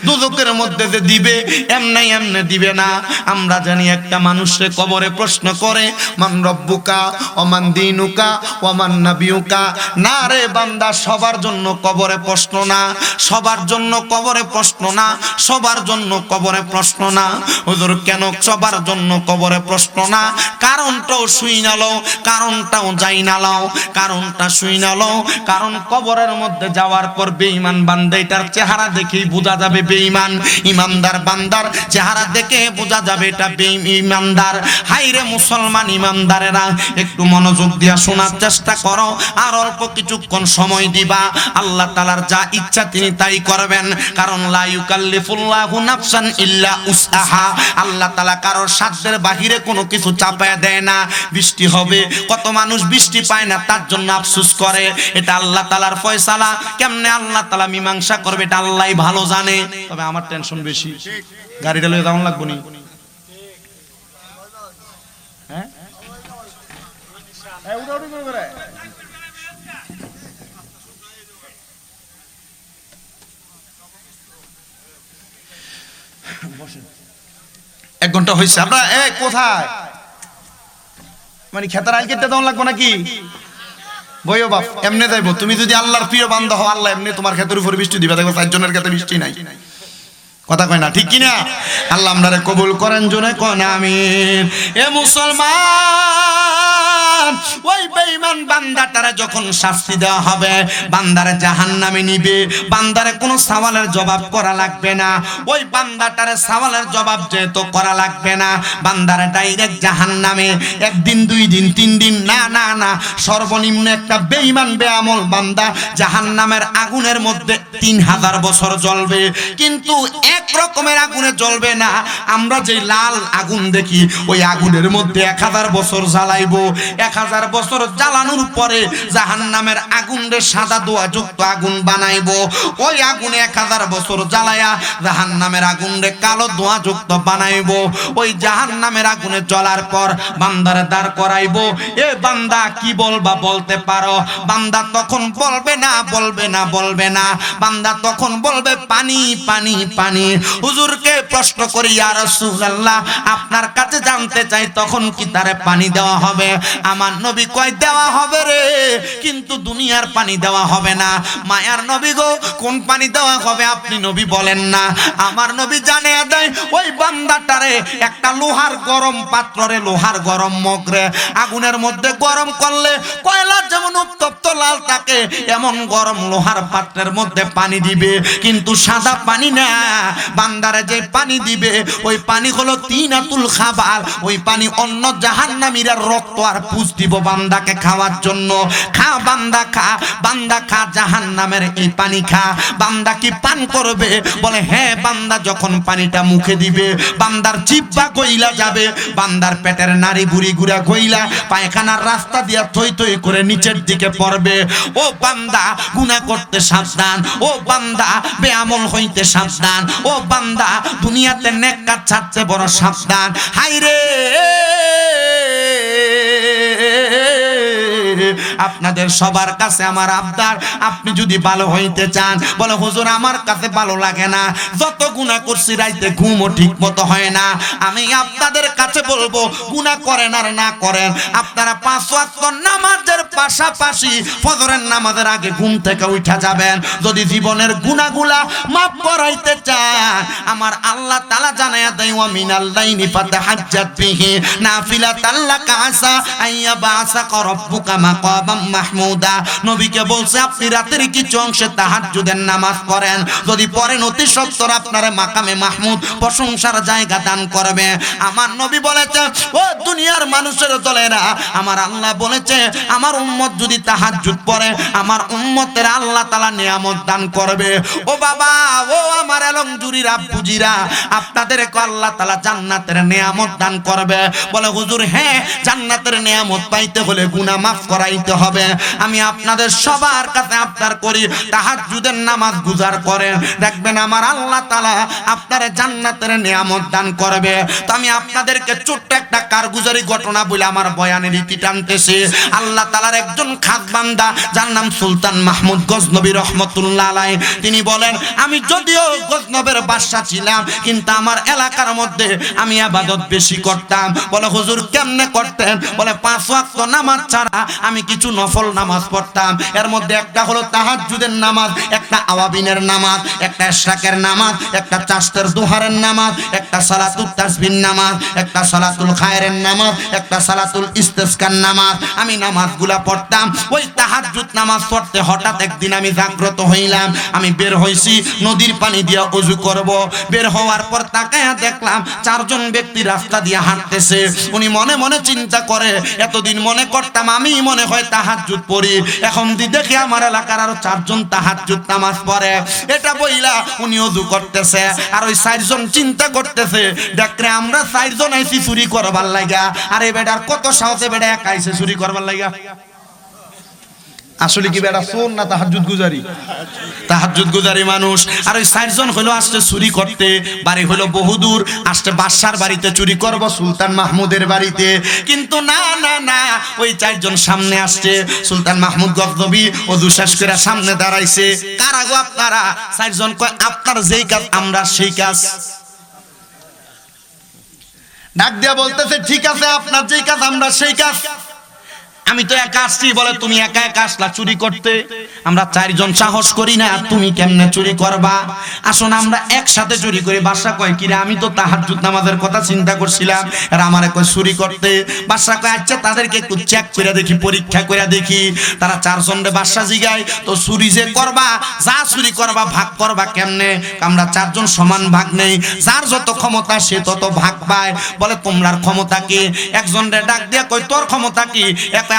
দুজকের মধ্যে যে দিবে এমনি এমনি দিবে না। আমরা জানি একটা মানুষে কবরে প্রশ্ন করে মান রব্বুকা ওমান দিনুকা ওমান নাবিয়ুকা, না রে বান্দা, সবার জন্য কবরে প্রশ্ন না, সবার জন্য কবরে প্রশ্ন না, সবার জন্য কবরে প্রশ্ন না। হুজুর কেন সবার জন্য কবরে প্রশ্ন না? কারণটাও শুই নালো, কারণটাও যাই নালো, কারণটা শুই নালো। কারণ কবরের মধ্যে যাওয়ার পর বেঈমান বান্দা এটার চেহারা দেখেই বোঝা যাবে বেঈমান, ইমানদার বান্দার চেহারা দেখে বোঝা যাবে এটা ইমানদার। হাইরে মুসলমান ইমানদারেরা, একটু মনোযোগ দিয়া শোনার চেষ্টা করো, আর অল্প কিছুক্ষণ সময় দিবা। আল্লাহ তাআলার যা ইচ্ছা তিনি তাই করবেন, কারণ লা ইউকাল্লিফুল্লাহু নাফসান ইল্লা উসআহা। আল্লাহ তাআলা কারোর সাধ্যের বাহিরে কোনো কিছু চাপায়া দেয় না। বৃষ্টি হবে, কত মানুষ বৃষ্টি পায় না, তার জন্য আফসোস করে, এটা আল্লাহ তাআলার ফয়সালা। কেমনে আল্লাহ তাআলা মীমাংসা করবে এটা আল্লাহই ভালো জানে। তবে আমার টেনশন বেশি, গাড়িটা লয়ে যাওয়া লাগবে নি। হ্যাঁ উড়াউড়ি করে বেড়ায়। এক ঘন্টা হয়েছে, আমরা কোথায় মানে খেতার আইল কেটে দেওয়া লাগবো নাকি? বইও বাপ এমনি যাইবো। তুমি যদি আল্লাহর প্রিয় বান্দা হও, আল্লাহ এমনি তোমার ক্ষেতের উপর বৃষ্টি দিবে। দেখো 4 জনের ক্ষেতে বৃষ্টি নাই, কথা কয় না, ঠিক কিনা? আল্লাহ আমরারে কবুল করেন, জোরে কোন আমিন। এ মুসলমান, ওই বেঈমান বান্দাটারে যখন শাস্তি দেওয়া হবে, বান্দারে জাহান্নামে নিবে, বান্দারে কোনো সওয়ালের জবাব করা লাগবে না। ওই বান্দাটারে সওয়ালের জবাব যেহেতু করা লাগবে না, বান্দারে ডাইরেক্ট জাহান্নামে। 1 দিন 2 দিন 3 দিন না না না, সর্বনিম্ন একটা বেঈমান বেআমল বান্দা জাহান্নামের আগুনের মধ্যে 3000 বছর জ্বলবে। কিন্তু এক রকমের আগুনে জ্বলবে না। আমরা যে লাল আগুন দেখি, ওই আগুনের মধ্যে 1000 বছর জ্বালাইবো। 1000 বছর জ্বালানোর পরে জাহান্নামের আগুনরে সাদা ধোঁয়াযুক্ত আগুন বানাইবো। ওই আগুনে 1000 বছর জ্বালায়া জাহান্নামের আগুনরে কালো ধোঁয়াযুক্ত বানাইবো। ওই জাহান্নামের আগুনে জ্বলার পর বান্দারে দাঁড় করাইবো। এ বান্দা কি বলবা বলতে পারো? বান্দা তখন বলবে না, বলবে না, বলবে না। বান্দা তখন বলবে পানি, পানি, পানি। হুজুরকে প্রশ্ন করি, ইয়া রাসূলুল্লাহ, আপনার কাছে জানতে চাই তখন কি তারে পানি দেওয়া হবে? আমার নবী কয় দেওয়া হবে রে, কিন্তু দুনিয়ার পানি দেওয়া হবে না। মায়ার নবী গো, কোন পানি দেওয়া হবে আপনি নবী বলেন না। আমার নবী জানিয়ে দেয়, ওই বান্দাটারে একটা লোহার গরম পাত্রে, লোহার গরম মগরে আগুনের মধ্যে গরম করলে কয়লা যেমন উত্তপ্ত লাল থাকে, এমন গরম লোহার পাত্রের মধ্যে পানি দিবে, কিন্তু সাদা পানি না। বান্দারে যে পানি দিবে, ওই পানি হলো তিনাতুল খাবার। ওই পানি অন্য জাহান্নামীরা রক্ত আর পুষ দিব বান্দাকে খাওয়ার জন্য। খা বান্দা, খা বান্দা, খা জাহান্নামের এই পানি খা। বান্দা কি পান করবে? বলে হ্যাঁ। বান্দা যখন পানিটা মুখে দিবে, বান্দার জিহ্বা গইলা যাবে, বান্দার পেটের নাড়ি বুড়ি গুড়া গইলা পায়খানার রাস্তা দিয়া থই থই করে নিচের দিকে পড়বে। ও বান্দা, গুনাহ করতে সাবধান। ও বান্দা, বেআমল হইতে সাবধান। ও বান্দা, দুনিয়াতে নেক কাজ ছাড়তে বড় সাবধান। হায়রে আপনাদের সবার কাছে আমার আবদার, আপনি যদি ভালো হইতে চান, বলে হুজুর আমার কাছে ভালো লাগে না, যত গুনাহ করছি রাইতে ঘুমও ঠিক মতো হয় না। আমি আপনাদের কাছে বলবো, গুনাহ করেন আর না করেন, আপনারা 5 ওয়াক্ত নামাজের পাশাপাশি ফজরের নামাজের আগে ঘুম থেকে উঠা যাবেন। যদি জীবনের গুনাহগুলা মাফ করাইতে চান, আমার আল্লাহ তাআলা জানায়া দেয়, ওয়া মিনাল লাইলি ফাতাহাজ্জাত বিহি নাফিলাতাল লাকা আসা আইয়াবাসাকা রাব্বুকা মাকামাম মাহমুদা। নবীকে বলছে আপনি রাতের কিছু অংশে তাহাজ্জুদের নামাজ পড়েন, যদি পড়েন অতি সত্বর আপনার মাকামে মাহমুদ প্রশংসার জায়গা দান করবে। আমার নবী বলেছে ও দুনিয়ার মানুষের দলেরা, আমার আল্লাহ বলেছে আমার উম্মত যদি তাহাজ্জুদ পড়ে আমার উম্মতের আল্লাহ তাআলা নিয়ামত দান করবে। ও বাবা, ও আমার এলংজুরিরা বুজিরা, আপনাদেরকে আল্লাহ তাআলা জান্নাতের নিয়ামত দান করবে। বলে হুজুর হ্যাঁ, জান্নাতের নিয়ামত পাইতে হলে গুনাহ মাফ করাইতে হবে। আমি আপনাদের সবার কাছে আবদার করি তাহাজ্জুদের নামাজ গুজার করেন, দেখবেন আমার আল্লাহ তাআলা আপনারে জান্নাতের নিয়ামত দান করবে। তো আমি আপনাদেরকে ছোট্ট একটা কারগুজারি ঘটনা বলে আমার বয়ানের ইতি টানতেছি। আল্লাহ তাআলার একজন খাস বান্দা যার নাম সুলতান মাহমুদ গজনবী রহমতুল্লাহ আলাইহি, তিনি বলেন আমি যদিও গজনবের বাদশা ছিলাম কিন্তু আমার এলাকার মধ্যে আমি ইবাদত বেশি করতাম। বলে হুজুর কেমনে করতেন? বলে 5 ওয়াক্ত নামাজ ছাড়া আমি কিছু নফল নামাজ পড়তাম। এর মধ্যে একটা হলো তাহাজ্জুদের নামাজ, একটা আওয়াবিনের নামাজ, একটা ইশরাকের নামাজ, একটা চাশতের দুহারের নামাজ, একটা সালাতুত তাসবিহ নামাজ, একটা সালাতুল খায়রের নামাজ, একটা সালাতুল ইস্তিসকার নামাজ। আমি নামাজগুলা পড়তাম। ওই তাহাজ্জুদ নামাজ পড়তে হঠাৎ একদিন আমি জাগ্রত হইলাম। আমি বের হইছি নদীর পানি দিয়া ওযু করব। বের হওয়ার পর তাকায়া দেখলাম 4 জন ব্যক্তি রাস্তা দিয়ে হাঁটতেছে। উনি মনে মনে চিন্তা করে এতদিন মনে করতাম আমি মনে হয় তাহাজ্জুদ পড়ি, এখন দেখি আমার এলাকার আরো 4 জন তাহাজ্জুদ নামাজ পড়ে। এটা বইলা উনি ওযু করতেছে আর ওই 4 জন চিন্তা করতেছে দেখরে আমরা 4 জন আইছি চুরি করবার লাগা, আরে বেটার কত সাহসে বেটা একা আইছে চুরি করবার লাগা। আসলে কি বেটা চোর না তাহাজ্জুদ গুজারি? তাহাজ্জুদ গুজারি মানুষ। আর ওই 4 জন হলো আসছে চুরি করতে, বাড়ি হলো বহুদূর, আসছে বাদশার বাড়িতে চুরি করব, সুলতান মাহমুদের বাড়িতে। কিন্তু না না না, ওই 4 জন সামনে আসছে। সুলতান মাহমুদ গজনবী ওযু শেষ করে সামনে দাঁড়াইছে। কারা গো আপনারা? 4 জন কয় আপনার যেই কাজ আমরা সেই কাজ। ডাক দিয়া বলতেছে ঠিক আছে আপনার যেই কাজ আমরা সেই কাজ। আমি তো একা আসছি। বলে তুমি একা একা আসলা চুরি করতে? আমরা 4 জন সাহস করি না, তুমি কেমনে চুরি করবা? আসুন আমরা একসাথে চুরি করি। বাদশা কয় কিরে আমি তো তাহাজ্জুদ নামাজের কথা চিন্তা করছিলাম, আর আমারে কয় চুরি করতে। বাদশা কয় আচ্ছা তাদেরকে একটু চেক করে দেখি, পরীক্ষা করে দেখি। তারা 4 জনরে বাদশা জিগায় তো চুরি যে করবা, যা চুরি করবা ভাগ করবা কেমনে? আমরা 4 জন সমান ভাগ নেই, যার যত ক্ষমতা সে তত ভাগ পায়। বলে তোমরার ক্ষমতা কি? একজনরে ডাক দিয়া কয় তোর ক্ষমতা কি?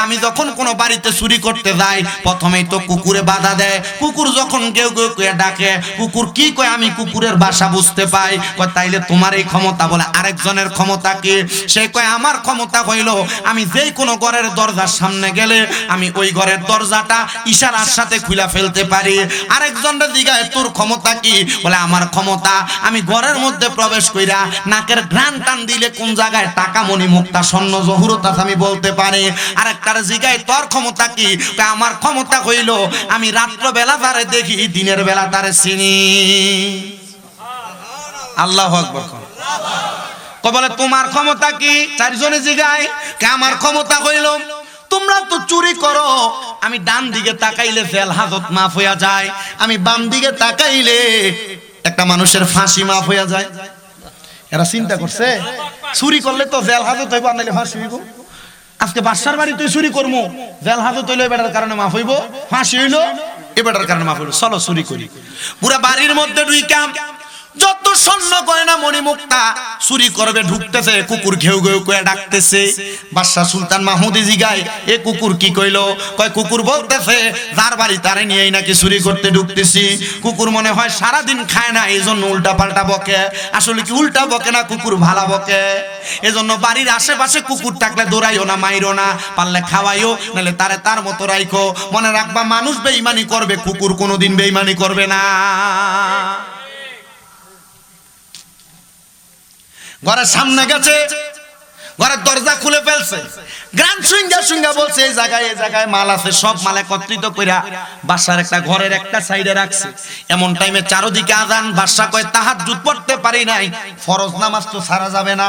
আমি যখন কোনো বাড়িতে চুরি করতে যাই প্রথমেই তো কুকুরে বাধা দেয়। কুকুর যখন কেউ কেউ ডাকে, কুকুর কি কয় আমি কুকুরের ভাষা বুঝতে পাই। কয় তাইলে তোমার এই ক্ষমতা? বলে আরেকজনের ক্ষমতা কি? সে কয় আমার ক্ষমতা হইল আমি যেই কোনো ঘরের দরজার সামনে গেলে আমি ওই ঘরের দরজাটা ইশারার সাথে খুলে ফেলতে পারি। আরেকজনের জিগায় তোর ক্ষমতা কি? বলে আমার ক্ষমতা আমি ঘরের মধ্যে প্রবেশ কইরা নাকের ঘ্রাণ টান দিলে কোন জায়গায় টাকা মণি মুক্তা স্বর্ণ জহুরত আছে আমি বলতে পারি। আরেকটার জিগায় তোর ক্ষমতা কি? আমার ক্ষমতা হইল আমি রাত্র বেলা তারে দেখি, দিনের বেলা তারে চিনি। আল্লাহু আকবার। বলে তোমার ক্ষমতা কি? 4 জনে জিগায় আমার ক্ষমতা হইল তোমরা তো চুরি করো, আমি ডান দিকে তাকাইলে জেল হাজত মাফ হইয়া যায়, আমি বাম দিকে তাকাইলে একটা মানুষের ফাঁসি মাফ হইয়া যায়। এরা চিন্তা করছে চুরি করলে তো জেল হাজত হইব, আর নাইলে ফাঁসি হইব। আজকে বাদশার বাড়ি তুই চুরি করবো, জেল হাজত হইলো এটার কারণে মাফ হইব, ফাঁসি হইলো এটার কারণে মাফ হইল। চলো চুরি করি। পুরা বাড়ির মধ্যে ঢুইকাম যত স্বর্ণ গয়না মণিমুক্তা চুরি করবে ঢুকতেছে, কুকুর ঘেউ ঘেউ করে ডাকতেছে। বাদশা সুলতান মাহমুদ জিগায় এ কুকুর কি কইলো? কয় কুকুর বলতেছে যার বাড়ি তারে নিয়েই নাকি চুরি করতে ঢুকতেছি। কুকুর মনে হয় সারাদিন খায় না এই জন্য উল্টা পাল্টা বকে। আসলে কি উল্টা বকে না, কুকুর ভালা বকে। এজন্য বাড়ির আশেপাশে কুকুর থাকলে দৌড়াইও না, মাইরো না, পারলে খাওয়াইও, নাহলে তারে তার মতো রাইখো। মনে রাখবা মানুষ বেঈমানি করবে, কুকুর কোনোদিন বেঈমানি করবে না। ঘরের সামনে গেছে, ঘরের দরজা খুলে ফেলছে, গান শুঙ্গা শুঙ্গা বলছে এই জায়গায় মাল আছে। সব মাল একত্রিত কইরা বাসার একটা ঘরের একটা সাইডে রাখছে। এমন টাইমে চারদিকে আজান। বাদশা কয় তাহাজ্জুদ পড়তে পারি নাই, ফরজ নামাজ তো ছাড়া যাবে না।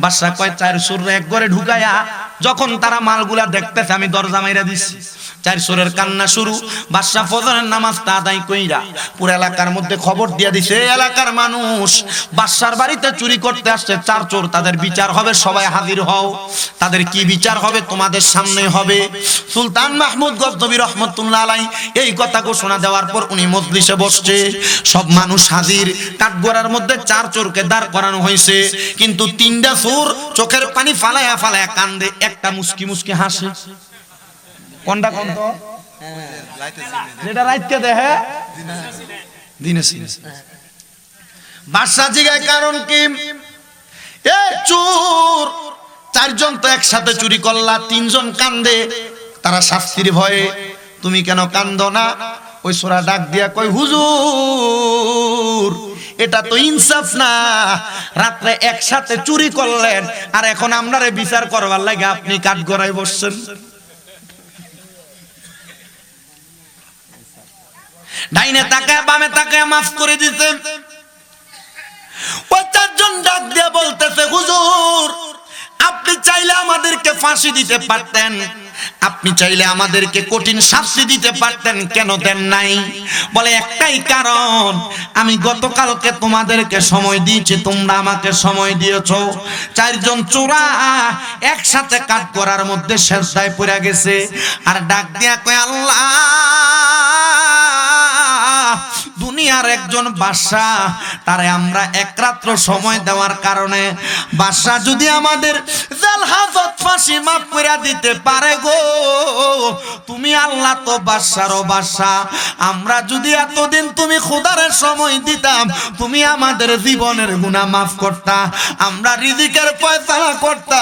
বাদশা কয় 4 সুরে এক ঘরে ঢুকায়া যখন তারা মালগুলা দেখতেছে আমি দরজা মাইরা দিছি। চার চোরের কান্না শুরু। বাদশা ফজরের নামাজটা আদায় কইরা পুরো এলাকার মধ্যে খবর দিয়া দিছে, এলাকার মানুষ বাদশার বাড়িতে চুরি করতে আসছে চার চোর, তাদের বিচার হবে, সবাই হাজির হও। তাদের কি বিচার হবে তোমাদের সামনে হবে। সুলতান মাহমুদ গজনবী রহমতুল্লাহ আলাইহি এই কথা ঘোষণা দেওয়ার পর উনি মজলিসে বসছে, সব মানুষ হাজির। কাঠগড়ার মধ্যে চার চোরকে দাঁড় করানো হয়েছে, কিন্তু তিনটা চোর চোখের পানি ফালায়া ফালায়া কান্দে, একটা মুস্কি মুস্কি হাসে। কোনটা কোন তো যেটা রাইতকে দেখে দিনে সিনে। বাদশা জিগায় কারণ কি? এ চোর চারজন তো একসাথে চুরি করলা, তিনজন কান্দে, তারা শাস্তির ভয়ে, তুমি কেন কান্দো না? ওই সোরা ডাক দিয়া কয়, হুজুর এটা তো ইনসাফ না, রাত্রে একসাথে চুরি করলেন আর এখন আমরারে বিচার করবার লাগে আপনি কাঠগড়ায় বসছেন। ডাইনে তাকায় বামে তাকায় মাফ করে দিতেন। ওই চারজন ডাক দিয়ে বলতেছে, হুজুর আপনি চাইলে আমাদেরকে ফাঁসি দিতে পারতেন, আপনি চাইলে আমাদেরকে কঠিন শাস্তি দিতে পারতেন, কেন দেন নাই? বলে একটাই কারণ, আমি গতকালকে তোমাদেরকে সময় দিয়েছি, তোমরা আমাকে সময় দিয়েছো। চারজন চোরা একসাথে কাঠগড়ার মধ্যে সেজদায় পড়ে গেছে আর ডাক দিয়া কয়, আল্লাহ দুনিয়ার একজন বাদশা, তারে আমরা এক রাত্র সময় দেওয়ার কারণে বাদশা যদি আমাদের জেল হাজত ফাঁসি মাফ করে দিতে পারে গো, তুমি আল্লাহ তো বাদশারও বাদশা, আমরা যদি এতদিন তুমি খোদারে সময় দিতাম, তুমি আমাদের জীবনের গুনাহ মাফ করতা, আমরা রিজিকের ফয়সালা করতা,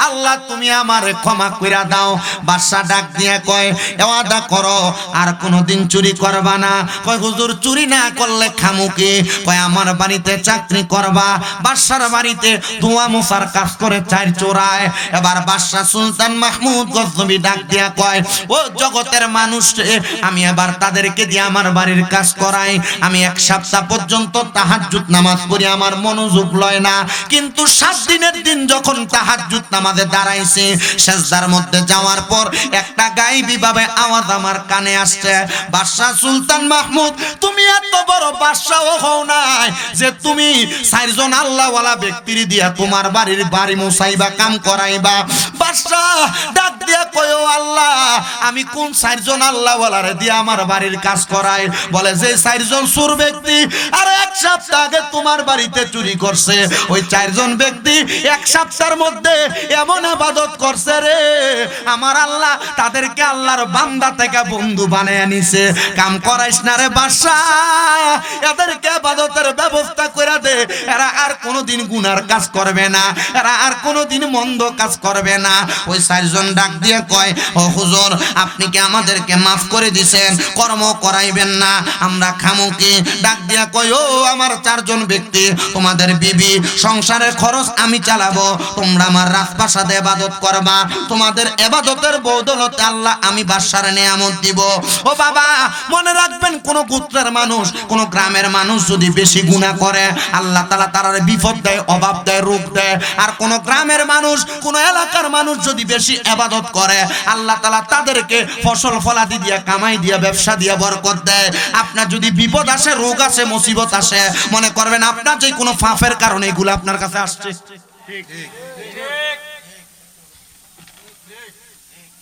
আল্লাহ তুমি আমারে ক্ষমা কইরা দাও। বাদশা ডাক দিয়ে কয়, ওয়াদা করো আর কোনোদিন চুরি করবা না। কয় হুজুর চুরি না করলে খামু কি? কয় আমার বাড়িতে চাকরি করবা। বাদশার বাড়িতে ধোয়া মোছার কাজ করে চার চোরায়। এবার বাদশা সুলতান মাহমুদ গজনবী ডাক দিয়া কয়, ও জগতের মানুষ, আমি এবার তাদেরকে দিয়ে আমার বাড়ির কাজ করাই। আমি এক সপ্তাহ পর্যন্ত তাহাজ্জুদ নামাজ পড়ি, আমার মনোযোগ লয় না, কিন্তু 7 দিনের দিন যখন তাহাজ্জুদ নামাজে দাঁড়াইছি, সেজদার মধ্যে যাওয়ার পর একটা গায়েবী ভাবে আওয়াজ আমার কানে আসছে, বাদশা সুলতান মাহমুদ তুমি এত বড় বাদশাও হও নাই যে তুমি 4 জন আল্লাহওয়ালা ব্যক্তির দিয়া তোমার বাড়ির বাড়ি মুসাইবা কাম করাইবা। বাদশা ডাক দিয়া কয়, ও আল্লাহ আমি কোন 4 জন আল্লাহওয়ালারে দিয়া আমার বাড়ির কাজ করাই? বলে যে 4 জন চোর ব্যক্তি আর এক সপ্তাহ আগে তোমার বাড়িতে চুরি করছে, ওই 4 জন ব্যক্তি এক সপ্তাহের মধ্যে এমন ইবাদত করছে রে, আমার আল্লাহ তাদেরকে আল্লাহর বান্দা থেকে বন্ধু বানায় নিছে। কাম করাইস না রে বাদশা, এদেরকে ইবাদতের ব্যবস্থা করে দে, এরা আর কোনোদিন গুনার কাজ করবে না, এরা আর কোনোদিন মন্দ কাজ করবে না। ওই 4 জন ডাক দিয়ে কয়, ও হুজুর আপনি কি আমাদেরকে মাফ করে দিছেন, কর্ম করাইবেন না, আমরা খামু কি? ডাক দিয়া কয়, ও আমার 4 জন ব্যক্তি, তোমাদের বিবি সংসারের খরচ আমি চালাবো, তোমরা আমার রাজপ্রাসাদে ইবাদত করবা, তোমাদের ইবাদতের বদৌলতে আল্লাহ আমি বাদশার নিয়ামত দিব। ও বাবা মনে রাখবেন, কোন গোত্রের মানুষ, কোন গ্রামের মানুষ যদি বেশি গুনাহ করে, আল্লাহ তাআলা তার বিপদ দেয়, অভাব দেয়, রোগ দেয়। আর কোন গ্রামের মানুষ, কোন এলাকার মানুষ যদি বেশি ইবাদত করে, আল্লাহ তাআলা তাদেরকে ফসল ফলাদি দিয়া, কামাই দিয়া, ব্যবসা দিয়া বরকত দেয়। আপনার যদি বিপদ আসে, রোগ আসে, মুসিবত আসে, মনে করবেন আপনার যে কোনো পাপের কারণে এগুলো আপনার কাছে আসছে। ঠিক ঠিক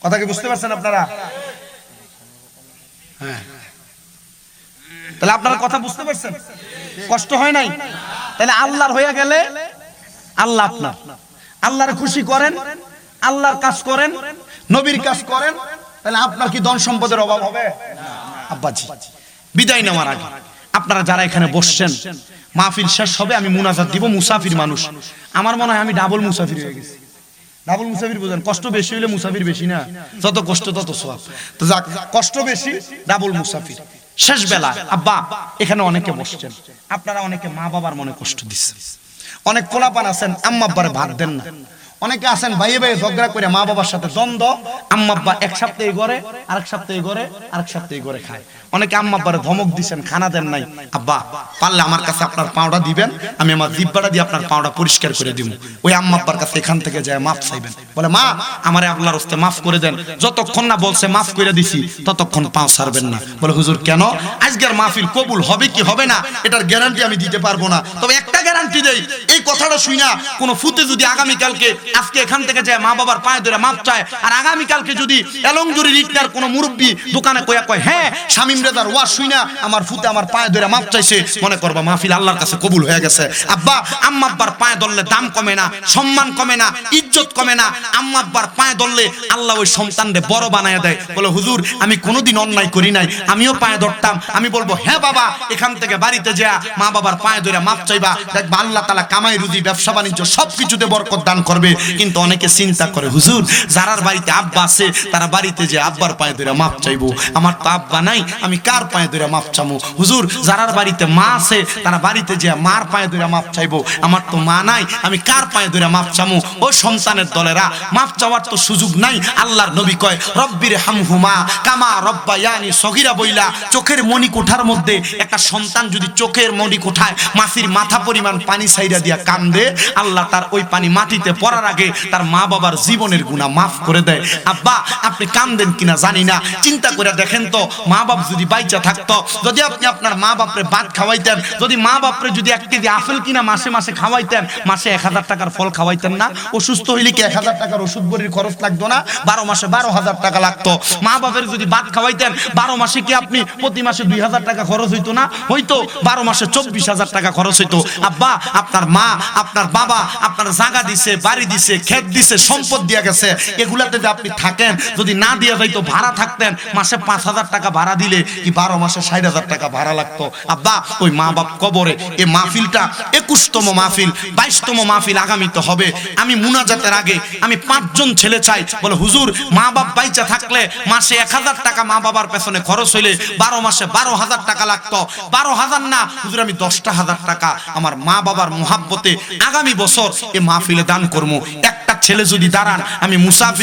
কথা কি বুঝতে পারছেন আপনারা? হ্যাঁ, তাহলে আপনারা কথা বুঝতে পারছেন? কষ্ট হয় নাই? তাহলে আল্লাহর হয়ে গেলে আল্লাহ আপনার, আল্লাহর খুশি করেন, আল্লাহর কাজ করেন, নবীর কাজ করেন, তাহলে আপনার কি ধন সম্পদের অভাব হবে? আব্বাজি বিদায় নেওয়ার আগে আপনারা যারা এখানে বসছেন, মাহফিল শেষ হবে, আমি মুনাজাত দিব। মুসাফির মানুষ, আমার মনে হয় আমি ডাবল মুসাফির হয়ে গেছি। ডাবল মুসাফির বুঝেন, কষ্ট বেশি হলে মুসাফির বেশি না, যত কষ্ট তত সওয়াব। তো যাক, কষ্ট বেশি, ডাবল মুসাফির। শেষ বেলা আব্বা এখানে অনেকে বসছেন, আপনারা অনেকে মা বাবার মনে কষ্ট দিচ্ছেন, অনেক কোলাপান আছেন আম্মা আব্বারে ভাত দেন না, অনেকে আছেন ভাইয়ে ভাইয়ে ঝগড়া করে মা বাবার সাথে দ্বন্দ্ব, আম্মা আব্বা এক সপ্তাহে ঘরে, আরেক সপ্তাহে ঘরে, আরেক সপ্তাহে ঘরে খায়। অনেকে আম্মা আব্বারে ধমক দিচ্ছেন, খানা দেন নাই, আব্বা পারলে আমার কাছে আপনার পাওটা দিবেন, আমি আমার জিব্বাটা দিয়ে আপনার পাওটা পরিষ্কার করে দিব। ওই আম্মা আব্বার কাছে এখান থেকে যায় মাফ চাইবেন, বলে মা আমারে আল্লাহর রাস্তে মাফ করে দেন। যতক্ষণ না বলছে মাফ করে দিছি ততক্ষণ পাও ছাড়বেন না। বলে হুজুর কেন? আজকের মাহফিল কবুল হবে কি হবে না এটার গ্যারান্টি আমি দিতে পারবো না, তবে একটা গ্যারান্টি দেই, এই কথাটা শুই না কোন ফুতে যদি আগামীকালকে আজকে এখান থেকে যায় মা বাবার পায়ে ধরে মাপ চায়, আর আগামীকালকে যদি এলংজুরি রিকনার কোন মুরব্বী দোকানে কয়া কয় হ্যাঁ শামীম রেজার ওয়াজ শুই না আমার ফুতে আমার পায়ে ধরে মাপ চাইছে, মনে করবা মাহফিল আল্লাহর কাছে কবুল হয়ে গেছে। আব্বা আম্মা আব্বার পায়ে ধরলে দাম কমে না, সম্মান কমে না, ইজ্জত কমে না। আম্মা আব্বার পায়ে ধরলে আল্লাহ ওই সন্তানরে বড় বানায় দেয়। বলে হুজুর আমি কোনোদিন অন্যায় করি নাই, আমিও পায়ে ধরতাম। আমি বলবো হ্যাঁ বাবা, এখান থেকে বাড়িতে যা মা বাবার পায়ে ধরে মাপ চাইবা, দেখবা আল্লাহ তাআলা কামাই রুজি ব্যবসা বাণিজ্য সবকিছুতে বরকত দান করবে। কিন্তু অনেকে চিন্তা করে হুজুর যারার বাড়িতে আব্বা আছে তারা বাড়িতে যে আব্বার পায়ে ধরে মাপ চাইবো, আমার তো আব্বা নাই আমি কার পায়ে ধরে মাপ চামু? হুজুর যারার বাড়িতে মা আছে তারা বাড়িতে যে মার পায়ে ধরে মাপ চাইবো, আমার তো মা নাই আমি কার পায়ে ধরে মাপ চামু? ও সন্তানের দলেরা মাপ চাওয়ার তো সুযোগ নাই। আল্লাহর নবী কয় রব্বির হামহুমা কামা রব্বায়ানি সগীরা বইলা, চোখের মণি কোঠার মধ্যে একটা সন্তান যদি চোখের মণি কোঠায় মাসির মাথা পরিমাণ পানি ছাইরা দিয়া কান্দে, আল্লাহ তার ওই পানি মাটিতে পড়ার আগে তার মা বাবার জীবনের গুনাহ মাফ করে দেয়। আব্বা আপনি কান্দেন কিনা জানি না, চিন্তা করে দেখেন তো মা বাপ যদি বাইচা থাকতো, যদি আপনি আপনার মা বাপরে ভাত খাওয়াইতেন, যদি মা বাপরে যদি 1 কেজি আপেল কিনা মাসে মাসে খাওয়াইতেন, মাসে 1000 টাকার ফল খাওয়াইতেন না? অসুস্থ হইলে কি 1000 টাকার ওষুধ বড়ির খরচ লাগতো না? 12 মাসে 12,000 টাকা লাগতো। মা বাপের যদি ভাত খাওয়াইতেন 12 মাসে কি আপনি প্রতি মাসে 2000 টাকা খরচ হইতো না? হইতো। 12 মাসে 24,000 টাকা খরচ হইতো। আব্বা আপনার মা আপনার বাবা আপনার জায়গা দিছে, বাড়ি দিছে, ক্ষেত দিছে, সম্পদ দিয়া গেছে, এগুলাতে যদি আপনি থাকেন, যদি না দিয়া যাইতো ভাড়া থাকতেন, মাসে 5,000 টাকা ভাড়া দিলে কি 12 মাসে 60,000 টাকা ভাড়া লাগতো? আব্বা ওই মা বাপ কবরে। এই মাহফিলটা 21তম মাহফিল, 22তম মাহফিল আগামীতে হবে। আমি মুনাজাতের আগে আমি 5 জন ছেলে চাই, বলে হুজুর মা বাপ বাইচা থাকলে মাসে 1000 টাকা মা বাবার পেছনে খরচ হইলে 12 মাসে 12,000 টাকা লাগতো। 12,000 না হুজুর আমি 10,000 টাকা আমার মা বাবার মুহাব্বতে আগামী বছর এই মাহফিলে দান করবো। একটা ছেলে যদি দাঁড়ান আমি মুসাফির